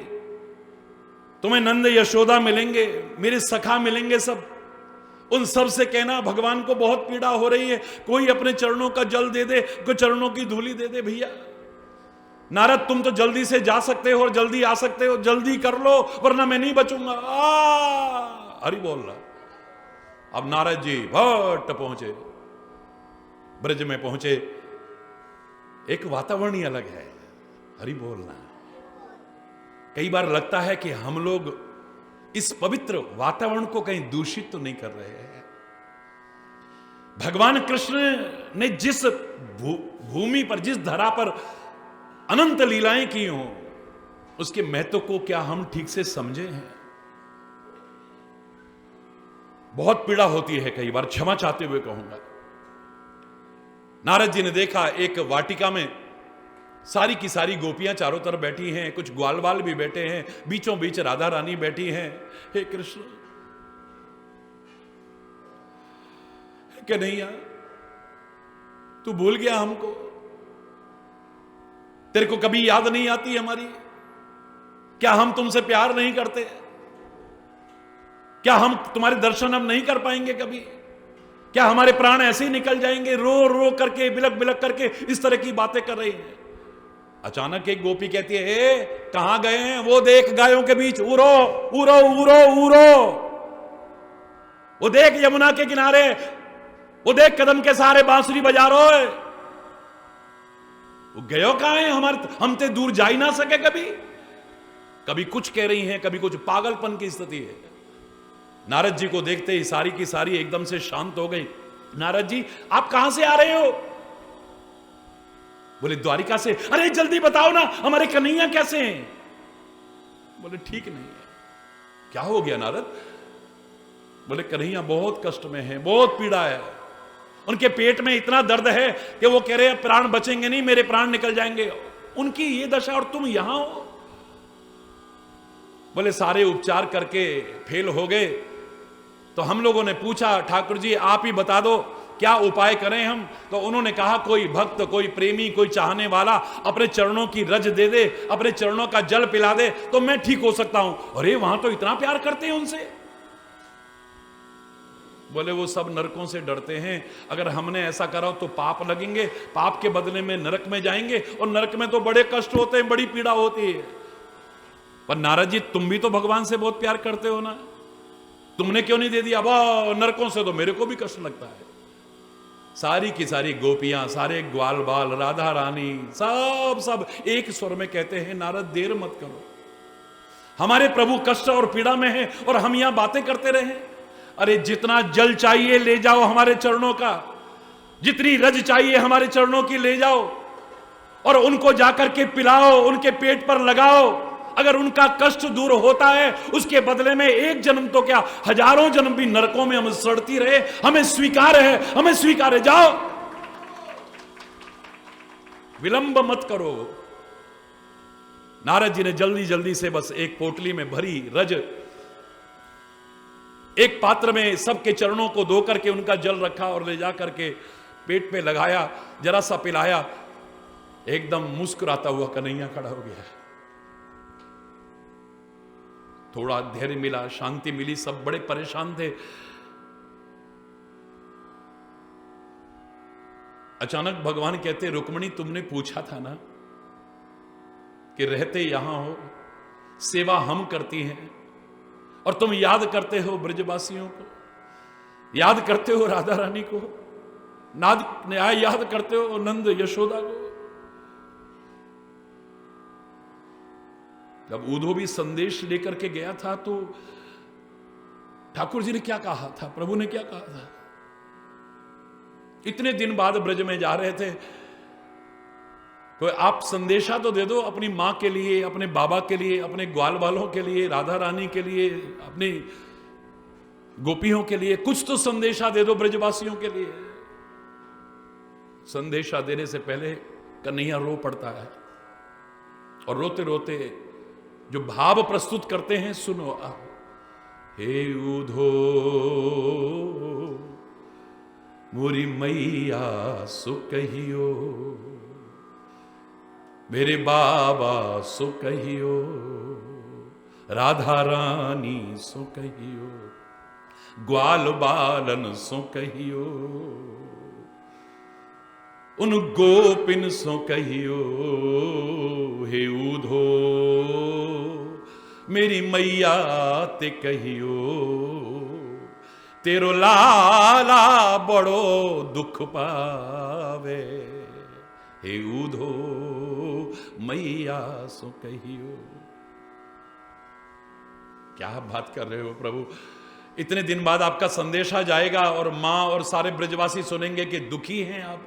तुम्हें नंद यशोदा मिलेंगे, मेरे सखा मिलेंगे सब। उन सब से कहना भगवान को बहुत पीड़ा हो रही है, कोई अपने चरणों का जल दे दे, कोई चरणों की धूली दे दे भैया। नारद तुम तो जल्दी से जा सकते हो और जल्दी आ सकते हो, जल्दी कर लो वरना मैं नहीं बचूंगा। हरि बोल रहा। अब नारद जी भट्ट पहुंचे, ब्रज में पहुंचे। एक वातावरण ही अलग है। हरि बोलना। कई बार लगता है कि हम लोग इस पवित्र वातावरण को कहीं दूषित तो नहीं कर रहे हैं। भगवान कृष्ण ने जिस भूमि पर, जिस धरा पर अनंत लीलाएं की हों, उसके महत्व को क्या हम ठीक से समझे हैं? बहुत पीड़ा होती है कई बार, क्षमा चाहते हुए कहूंगा। नारद जी ने देखा एक वाटिका में सारी की सारी गोपियां चारों तरफ बैठी हैं, कुछ ग्वाल बाल भी बैठे हैं, बीचों बीच राधा रानी बैठी हैं। हे कृष्ण, कन्हैया तू भूल गया हमको? तेरे को कभी याद नहीं आती हमारी? क्या हम तुमसे प्यार नहीं करते? क्या हम तुम्हारे दर्शन अब नहीं कर पाएंगे कभी? क्या हमारे प्राण ऐसे ही निकल जाएंगे? रो रो करके, बिलक बिलक करके इस तरह की बातें कर रही हैं। अचानक एक गोपी कहती है, हे कहां गए हैं? वो देख गायों के बीच, उरो उरो उरो उरो। वो देख यमुना के किनारे, वो देख कदम के सहारे बांसुरी बजा रहे हो। वो गयो कहां है? हमसे दूर जा ही ना सके कभी। कभी कुछ कह रही हैं, कभी कुछ। पागलपन की स्थिति है। नारद जी को देखते ही सारी की सारी एकदम से शांत हो गई। नारद जी आप कहां से आ रहे हो? बोले द्वारिका से। अरे जल्दी बताओ ना, हमारे कन्हैया कैसे हैं? बोले ठीक नहीं है। क्या हो गया नारद? बोले कन्हैया बहुत कष्ट में है, बहुत पीड़ा है। उनके पेट में इतना दर्द है कि वो कह रहे हैं प्राण बचेंगे नहीं, मेरे प्राण निकल जाएंगे। उनकी ये दशा और तुम यहां हो? बोले सारे उपचार करके फेल हो गए, तो हम लोगों ने पूछा ठाकुर जी आप ही बता दो क्या उपाय करें हम? तो उन्होंने कहा कोई भक्त, कोई प्रेमी, कोई चाहने वाला अपने चरणों की रज दे दे, अपने चरणों का जल पिला दे तो मैं ठीक हो सकता हूं। अरे वहां तो इतना प्यार करते हैं उनसे। बोले वो सब नरकों से डरते हैं, अगर हमने ऐसा करा तो पाप लगेंगे, पाप के बदले में नरक में जाएंगे, और नरक में तो बड़े कष्ट होते हैं, बड़ी पीड़ा होती है। पर नारद जी तुम भी तो भगवान से बहुत प्यार करते हो ना, तुमने क्यों नहीं दे दिया? अब नरकों से तो मेरे को भी कष्ट लगता है। सारी की सारी गोपियां, सारे ग्वाल बाल, राधा रानी, सब एक स्वर में कहते हैं नारद देर मत करो, हमारे प्रभु कष्ट और पीड़ा में हैं और हम यहां बातें करते रहे। अरे जितना जल चाहिए ले जाओ हमारे चरणों का, जितनी रज चाहिए हमारे चरणों की ले जाओ और उनको जाकर के पिलाओ, उनके पेट पर लगाओ। अगर उनका कष्ट दूर होता है उसके बदले में एक जन्म तो क्या, हजारों जन्म भी नरकों में हम सड़ती रहे, हमें स्वीकार है, हमें स्वीकार है। जाओ, विलंब मत करो। नारद जी ने जल्दी जल्दी से बस एक पोटली में भरी रज एक पात्र में सबके चरणों को धो करके उनका जल रखा और ले जा करके पेट पे लगाया, जरा सा पिलाया। एकदम मुस्कुराता हुआ कन्हैया खड़ा हो गया। थोड़ा धैर्य मिला, शांति मिली, सब बड़े परेशान थे। अचानक भगवान कहते रुक्मिणी तुमने पूछा था ना कि रहते यहां हो, सेवा हम करती हैं और तुम याद करते हो ब्रजवासियों को, याद करते हो राधा रानी को, याद करते हो नंद यशोदा को। जब उद्धव भी संदेश लेकर के गया था तो ठाकुर जी ने क्या कहा था, प्रभु ने क्या कहा था? इतने दिन बाद ब्रज में जा रहे थे, तो आप संदेशा तो दे दो अपनी मां के लिए, अपने बाबा के लिए, अपने ग्वाल वालों के लिए, राधा रानी के लिए, अपनी गोपियों के लिए, कुछ तो संदेशा दे दो ब्रजवासियों के लिए। संदेशा देने से पहले कन्हैया रो पड़ता है और रोते रोते जो भाव प्रस्तुत करते हैं सुनो आप। हे उधो मोरी मैया सो कहियो, मेरे बाबा सो कहियो, राधा रानी सो कहियो, ग्वाल बालन सो कहियो, उन गोपिन सो कहियो हे उधो मेरी मैया ते कहियो तेरो लाला बड़ो दुख पावे हे उधो मैया सो कहियो। क्या बात कर रहे हो प्रभु, इतने दिन बाद आपका संदेशा जाएगा और मां और सारे ब्रजवासी सुनेंगे कि दुखी हैं आप।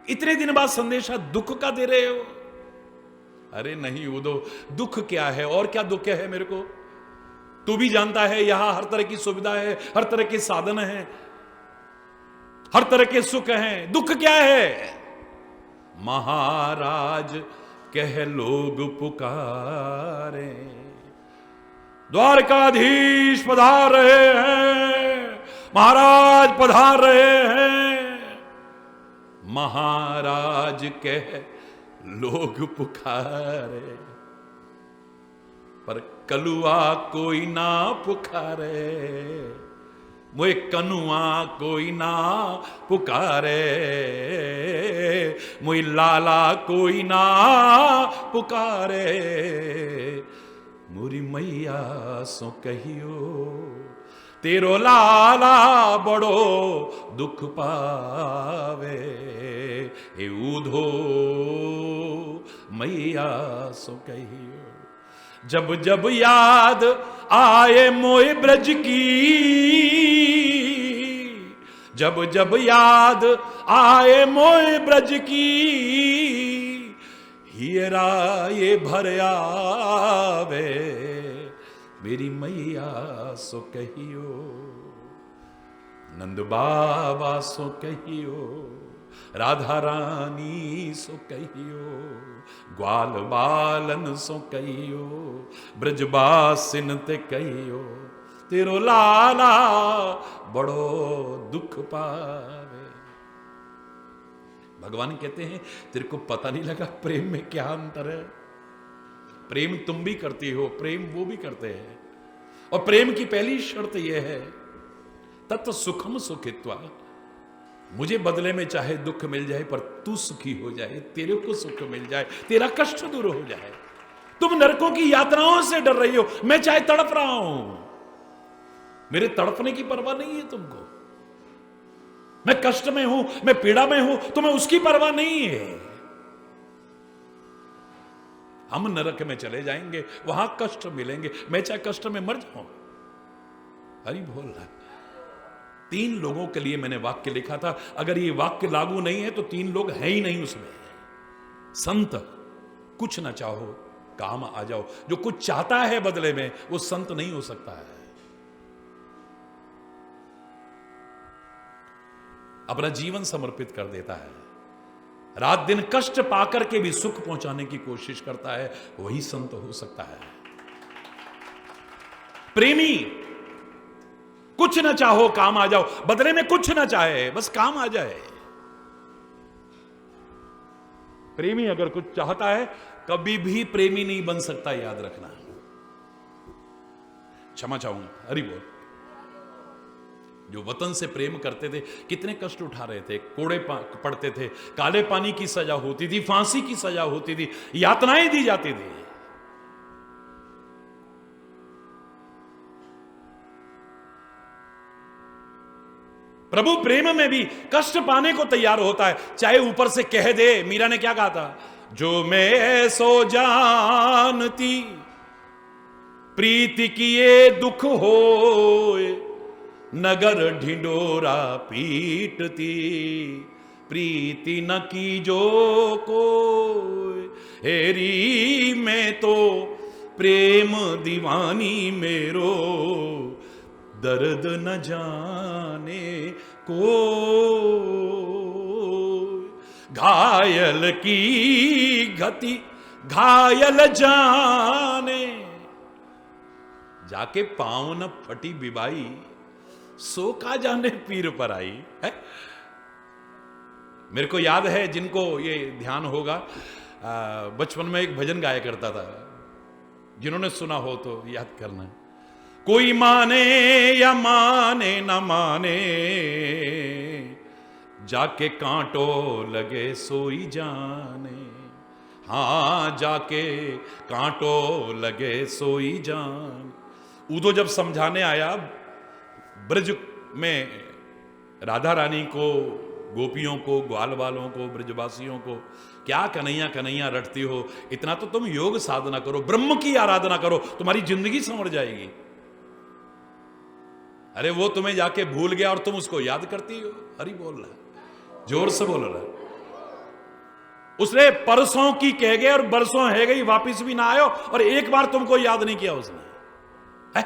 इतने दिन बाद संदेशा दुख का दे रहे हो। अरे नहीं उदो, दुख क्या है और क्या दुख है मेरे को, तू भी जानता है यहां हर तरह की सुविधा है, हर तरह के साधन है, हर तरह के सुख हैं। दुख क्या है? महाराज कह लोग पुकारे, द्वारकाधीश पधार रहे हैं, महाराज पधार रहे हैं। महाराज कह लोग पुकारे पर कलुआ कोई ना पुकारे, मोए कनुआ कोई ना पुकारे, मोई लाला कोई ना पुकारे, मोरी मैया सो कहियो तेरो लाला बड़ो दुख पावे हे उधो मैया सो कहियो। जब जब याद आए मोए ब्रज की, जब जब याद आए मोए ब्रज की, हीरा ये भर आवे मेरी मैया सो कहियो, नंद बाबा सो कहियो, राधा रानी सो कहियो, ग्वाल बालन सो कहियो, ब्रजबासिन ते कहियो तेरो लाला बड़ो दुख पावे। भगवान कहते हैं तेरे को पता नहीं लगा प्रेम में क्या अंतर है। प्रेम तुम भी करती हो, प्रेम वो भी करते हैं, और प्रेम की पहली शर्त यह है तत् सुखम सुखित्वा, मुझे बदले में चाहे दुख मिल जाए पर तू सुखी हो जाए, तेरे को सुख मिल जाए, तेरा कष्ट दूर हो जाए। तुम नरकों की यात्राओं से डर रही हो, मैं चाहे तड़प रहा हूं, मेरे तड़पने की परवाह नहीं है तुमको। मैं कष्ट में हूं, मैं पीड़ा में हूं, तुम्हें उसकी परवाह नहीं है। हम नरक में चले जाएंगे, वहां कष्ट मिलेंगे, मैं चाहे कष्ट में मर जाऊं। हरि बोल रहा। 3 लोगों के लिए मैंने वाक्य लिखा था, अगर ये वाक्य लागू नहीं है तो 3 लोग हैं ही नहीं उसमें। संत, कुछ ना चाहो काम आ जाओ। जो कुछ चाहता है बदले में वो संत नहीं हो सकता है। अपना जीवन समर्पित कर देता है, रात दिन कष्ट पाकर के भी सुख पहुंचाने की कोशिश करता है, वही संत हो सकता है। प्रेमी, कुछ ना चाहो काम आ जाओ, बदले में कुछ ना चाहे, बस काम आ जाए। प्रेमी अगर कुछ चाहता है कभी भी प्रेमी नहीं बन सकता, याद रखना। क्षमा चाहूंगा, हरि बोल। जो वतन से प्रेम करते थे कितने कष्ट उठा रहे थे, कोड़े पड़ते थे, काले पानी की सजा होती थी, फांसी की सजा होती थी, यातनाएं दी जाती थी। प्रभु प्रेम में भी कष्ट पाने को तैयार होता है, चाहे ऊपर से कह दे। मीरा ने क्या कहा था? जो मैं सो जानती प्रीति किए दुख होए, नगर ढिंडोरा पीटती प्रीति न की जो कोई, हेरी मैं तो प्रेम दीवानी मेरो, दर्द न जाने को, घायल की गति घायल जाने, जाके पाँव न फटी बिबाई, सो का जाने पीर पर आई है। मेरे को याद है, जिनको ये ध्यान होगा, बचपन में एक भजन गाया करता था, जिन्होंने सुना हो तो याद करना। कोई माने या माने न माने, जाके कांटों लगे सोई जाने, हाँ जाके कांटों लगे सोई जान। उदो जब समझाने आया ब्रज में राधा रानी को, गोपियों को, ग्वाल वालों को, ब्रजवासियों को, क्या कन्हैया कन्हैया रटती हो, इतना तो तुम योग साधना करो, ब्रह्म की आराधना करो, तुम्हारी जिंदगी संवर जाएगी। अरे वो तुम्हें जाके भूल गया और तुम उसको याद करती हो। हरि बोल रहा है, जोर से बोल रहा है। उसने परसों की कह गए और बरसों है गई, वापिस भी ना आयो और एक बार तुमको याद नहीं किया उसने। है?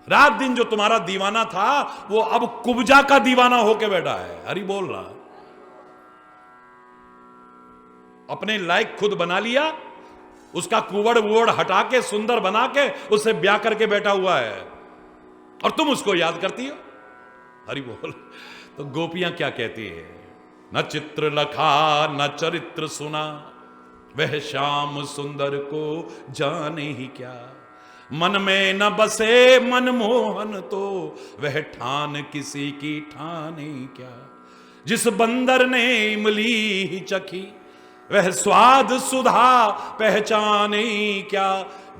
रात दिन जो तुम्हारा दीवाना था वो अब कुब्जा का दीवाना होके बैठा है। हरि बोल रहा है। अपने लायक खुद बना लिया, उसका कुवड़ वुवड़ हटा के सुंदर बना के उसे ब्याह करके बैठा हुआ है और तुम उसको याद करती हो। हरि बोल। तो गोपियां क्या कहती है, न चित्र लखा न चरित्र सुना, वह श्याम सुंदर को जाने ही क्या। मन में न बसे मनमोहन तो, वह ठान किसी की ठाने क्या। जिस बंदर ने इमली ही चखी, वह स्वाद सुधा पहचाने क्या।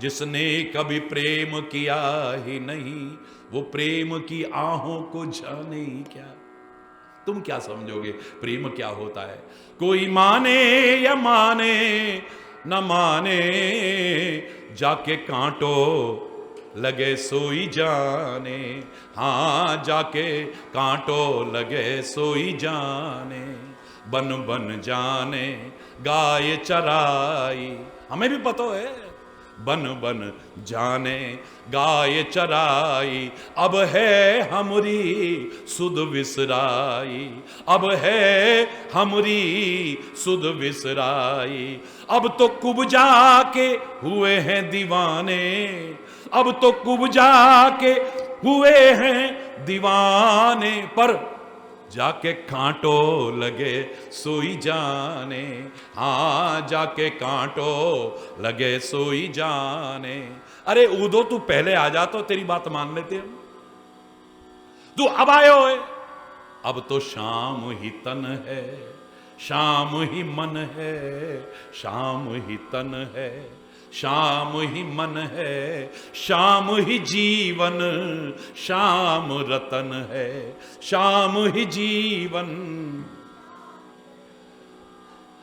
जिसने कभी प्रेम किया ही नहीं, वो प्रेम की आहों को जाने क्या। तुम क्या समझोगे प्रेम क्या होता है? कोई माने या माने न माने, जाके कांटों लगे सोई जाने, हाँ जाके कांटों लगे सोई जाने। बन बन जाने गाय चराई, हमें भी पता है, बन बन जाने गाय चराई। अब है हमरी सुध विसराई, अब है हमरी सुध विसराई। अब तो कुब्जा के हुए हैं दीवाने, अब तो कुब्जा के हुए हैं दीवाने। पर जाके कांटों लगे सोई जाने, हाँ जाके कांटों लगे सोई जाने। अरे उदो तू पहले आ जा तो तेरी बात मान लेते हम। तू अब आयो है, अब तो शाम ही तन है, शाम ही मन है, शाम ही तन है, शाम ही मन है, शाम ही जीवन, शाम रतन है, शाम ही जीवन।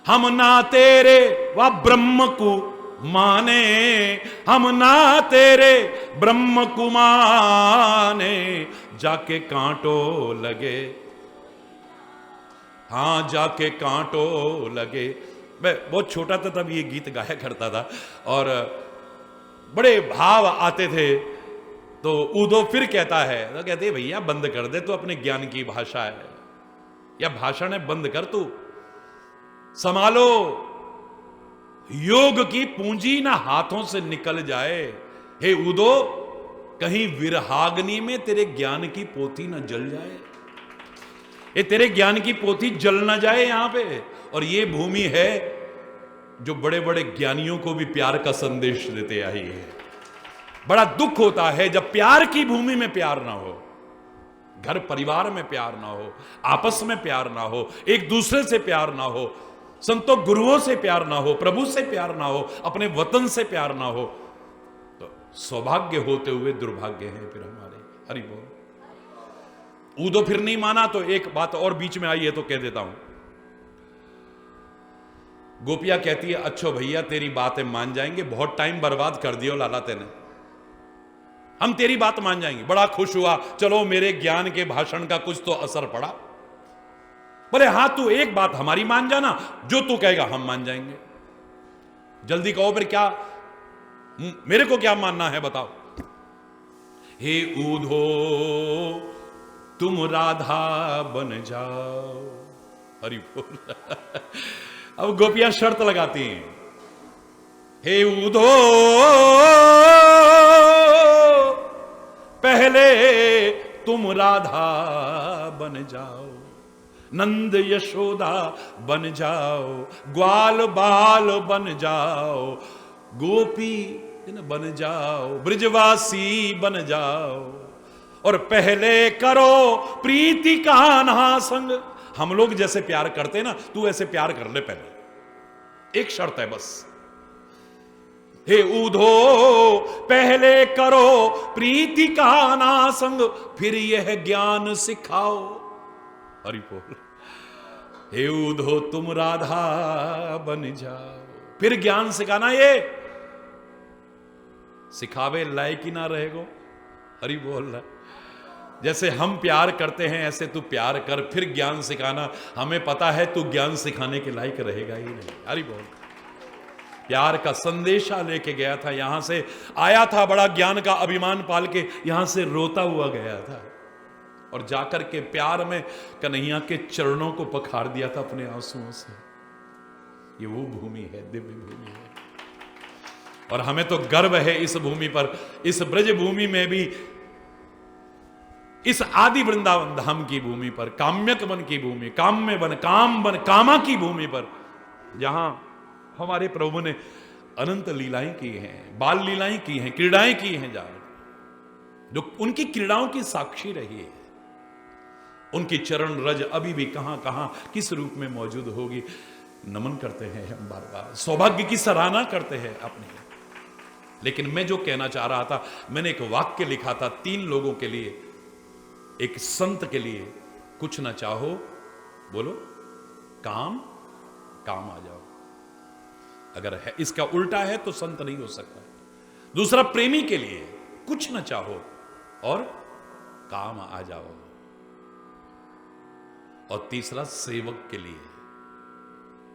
हम ना तेरे व ब्रह्म को माने, हम ना तेरे ब्रह्म को माने। जाके कांटों लगे, हाँ जाके कांटों लगे। मैं बहुत छोटा था तब ये गीत गाया करता था और बड़े भाव आते थे। तो उदो फिर कहता है, तो कहते भैया बंद कर दे, तो अपने ज्ञान की भाषा है या भाषण है, बंद कर तू, संभालो। योग की पूंजी ना हाथों से निकल जाए। हे उदो, कहीं विरहाग्नि में तेरे ज्ञान की पोथी ना जल जाए। ये तेरे ज्ञान की पोथी जल ना जाए यहां पे। और ये भूमि है जो बड़े बड़े ज्ञानियों को भी प्यार का संदेश देते आई है। बड़ा दुख होता है जब प्यार की भूमि में प्यार ना हो, घर परिवार में प्यार ना हो, आपस में प्यार ना हो, एक दूसरे से प्यार ना हो, संतों गुरुओं से प्यार ना हो, प्रभु से प्यार ना हो, अपने वतन से प्यार ना हो। तो सौभाग्य होते हुए दुर्भाग्य है फिर हमारे। हरि बोल। उदो फिर नहीं माना तो एक बात और बीच में आई है तो कह देता हूं। गोपिया कहती है, अच्छा भैया तेरी बातें मान जाएंगे, बहुत टाइम बर्बाद कर दियो लाला तेने, हम तेरी बात मान जाएंगे। बड़ा खुश हुआ, चलो मेरे ज्ञान के भाषण का कुछ तो असर पड़ा। बोले हाँ तू एक बात हमारी मान जाना, जो तू कहेगा हम मान जाएंगे। जल्दी कहो फिर क्या, मेरे को क्या मानना है बताओ। हे ऊधो तुम राधा बन जाओ। हरि बोल। अब गोपियां शर्त लगाती हैं, हे ऊधो पहले तुम राधा बन जाओ, नंद यशोदा बन जाओ, ग्वाल बाल बन जाओ, गोपी बन जाओ, ब्रजवासी बन जाओ। और पहले करो प्रीति का कान्हा संग। हम लोग जैसे प्यार करते ना, तू ऐसे प्यार कर ले पहले, एक शर्त है बस। हे उधो पहले करो प्रीति का कान्हा संग, फिर यह ज्ञान सिखाओ। हरि बोल। हे उधो तुम राधा बन जाओ, फिर ज्ञान सिखाना, ये सिखावे लायक ही ना रहेगो। हरि बोल रहा। जैसे हम प्यार करते हैं ऐसे तू प्यार कर, फिर ज्ञान सिखाना। हमें पता है तू ज्ञान सिखाने के लायक रहेगा ही नहीं। हरि बोल। प्यार का संदेशा लेके गया था, यहां से आया था, बड़ा ज्ञान का अभिमान पाल के यहां से रोता हुआ गया था, और जाकर के प्यार में कन्हैया के चरणों को पखार दिया था अपने आंसुओं से। ये वो भूमि है, दिव्य भूमि है, और हमें तो गर्व है इस भूमि पर, इस ब्रज भूमि में भी, इस आदि वृंदावन धाम की भूमि पर, काम्यक वन की भूमि, काम्य वन, काम वन, कामा की भूमि पर, जहां हमारे प्रभु ने अनंत लीलाएं की हैं, बाल लीलाएं की हैं, क्रीड़ाएं की हैं, जहां जो उनकी क्रीड़ाओं की साक्षी रही है। उनकी चरण रज अभी भी कहां कहां किस रूप में मौजूद होगी, नमन करते हैं हम बार बार, सौभाग्य की सराहना करते हैं अपने। लेकिन मैं जो कहना चाह रहा था, मैंने एक वाक्य लिखा था 3 लोगों के लिए, एक संत के लिए, कुछ ना चाहो, बोलो काम, काम आ जाओ। अगर है इसका उल्टा है तो संत नहीं हो सकता। दूसरा प्रेमी के लिए, कुछ ना चाहो और काम आ जाओ। और तीसरा सेवक के लिए,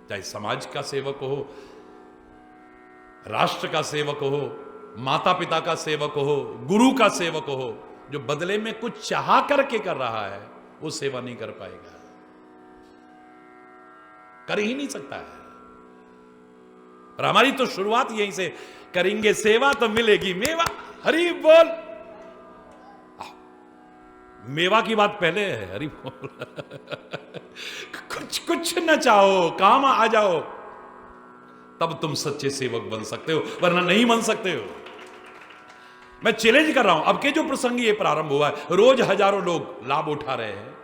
चाहे समाज का सेवक हो, राष्ट्र का सेवक हो, माता पिता का सेवक हो, गुरु का सेवक हो, जो बदले में कुछ चाह करके कर रहा है, वो सेवा नहीं कर पाएगा, कर ही नहीं सकता है। और हमारी तो शुरुआत यहीं से, करेंगे सेवा तो मिलेगी मेवा। हरि बोल। मेवा की बात पहले है। हरि बोल। कुछ न चाहो, काम आ जाओ, तब तुम सच्चे सेवक बन सकते हो, वरना नहीं बन सकते हो। मैं चैलेंज कर रहा हूं। अब के जो प्रसंग ये प्रारंभ हुआ है, रोज हजारों लोग लाभ उठा रहे हैं,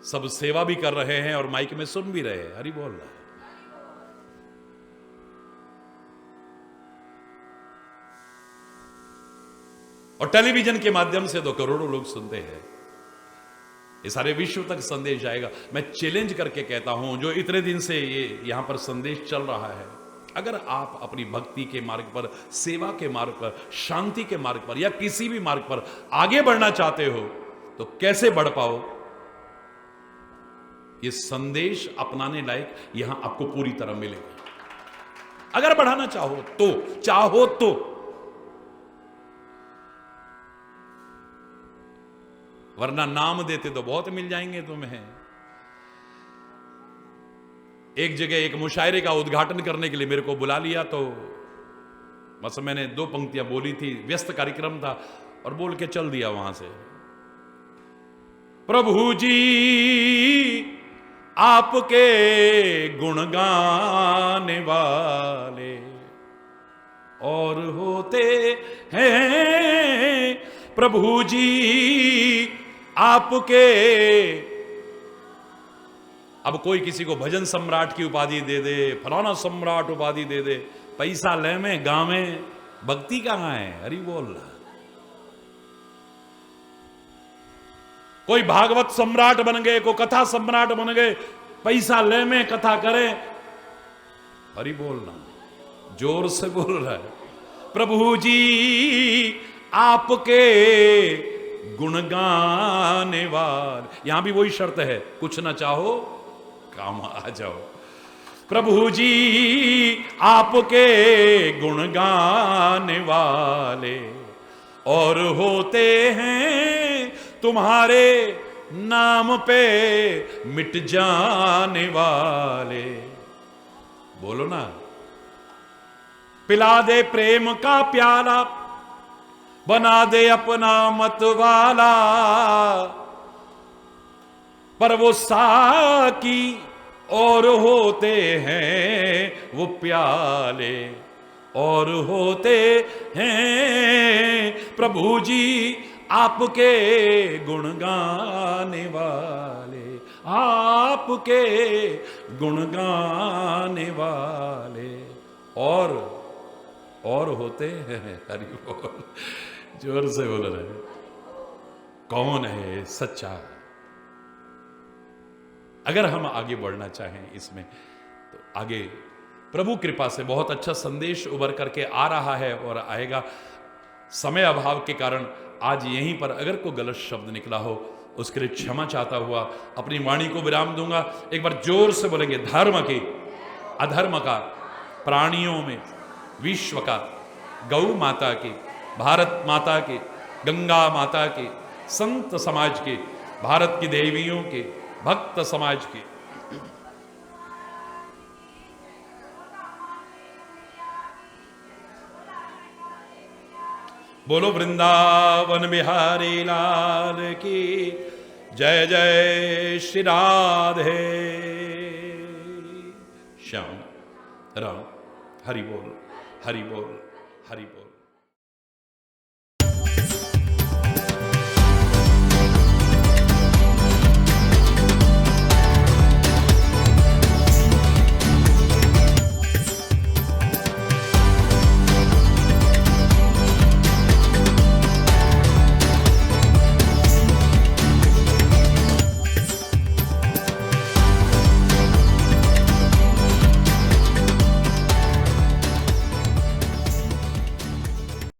सब सेवा भी कर रहे हैं और माइक में सुन भी रहे हैं। हरि बोल रहा है। और टेलीविजन के माध्यम से तो करोड़ों लोग सुनते हैं। ये सारे विश्व तक संदेश जाएगा। मैं चैलेंज करके कहता हूं, जो इतने दिन से ये यहां पर संदेश चल रहा है, अगर आप अपनी भक्ति के मार्ग पर, सेवा के मार्ग पर, शांति के मार्ग पर, या किसी भी मार्ग पर आगे बढ़ना चाहते हो, तो कैसे बढ़ पाओ, ये संदेश अपनाने लायक यहां आपको पूरी तरह मिलेगा। अगर बढ़ाना चाहो तो वरना नाम देते तो बहुत मिल जाएंगे तुम्हें। एक जगह एक मुशायरे का उद्घाटन करने के लिए मेरे को बुला लिया, तो बस मैंने 2 पंक्तियां बोली थी, व्यस्त कार्यक्रम था, और बोल के चल दिया वहां से। प्रभु जी आपके गुण गाने वाले और होते हैं, प्रभु जी आपके। अब कोई किसी को भजन सम्राट की उपाधि दे दे, फलाना सम्राट उपाधि दे दे, पैसा ले में गावे, भक्ति कहां है। हरि बोल। कोई भागवत सम्राट बन गए, कोई कथा सम्राट बन गए, पैसा ले में कथा करे। हरि बोलना, जोर से बोल रहा है। प्रभु जी आपके गुण गाने वाले। यहां भी वही शर्त है, कुछ ना चाहो काम आ जाओ। प्रभु जी आपके गुण गाने वाले और होते हैं तुम्हारे नाम पे मिट जाने वाले। बोलो ना। पिला दे प्रेम का प्याला, बना दे अपना मत वाला, पर वो साकी और होते हैं वो प्याले। और होते हैं प्रभु जी आपके गुण गाने वाले, आपके गुण गाने वाले। और होते हैं, हरि बोल, जोर से बोल रहे, कौन है सच्चा। अगर हम आगे बढ़ना चाहें इसमें तो आगे प्रभु कृपा से बहुत अच्छा संदेश उभर करके आ रहा है और आएगा। समय अभाव के कारण आज यहीं पर अगर कोई गलत शब्द निकला हो उसके लिए क्षमा चाहता हुआ अपनी वाणी को विराम दूंगा। एक बार जोर से बोलेंगे, धर्म के अधर्म का, प्राणियों में विश्व का, गौ माता के, भारत माता के, गंगा माता के, संत समाज के, भारत की देवियों के, भक्त समाज के। बोलो वृंदावन बिहारी लाल की जय, जय श्री राधे श्याम राम। हरि बोल, हरि बोल, हरि बोल।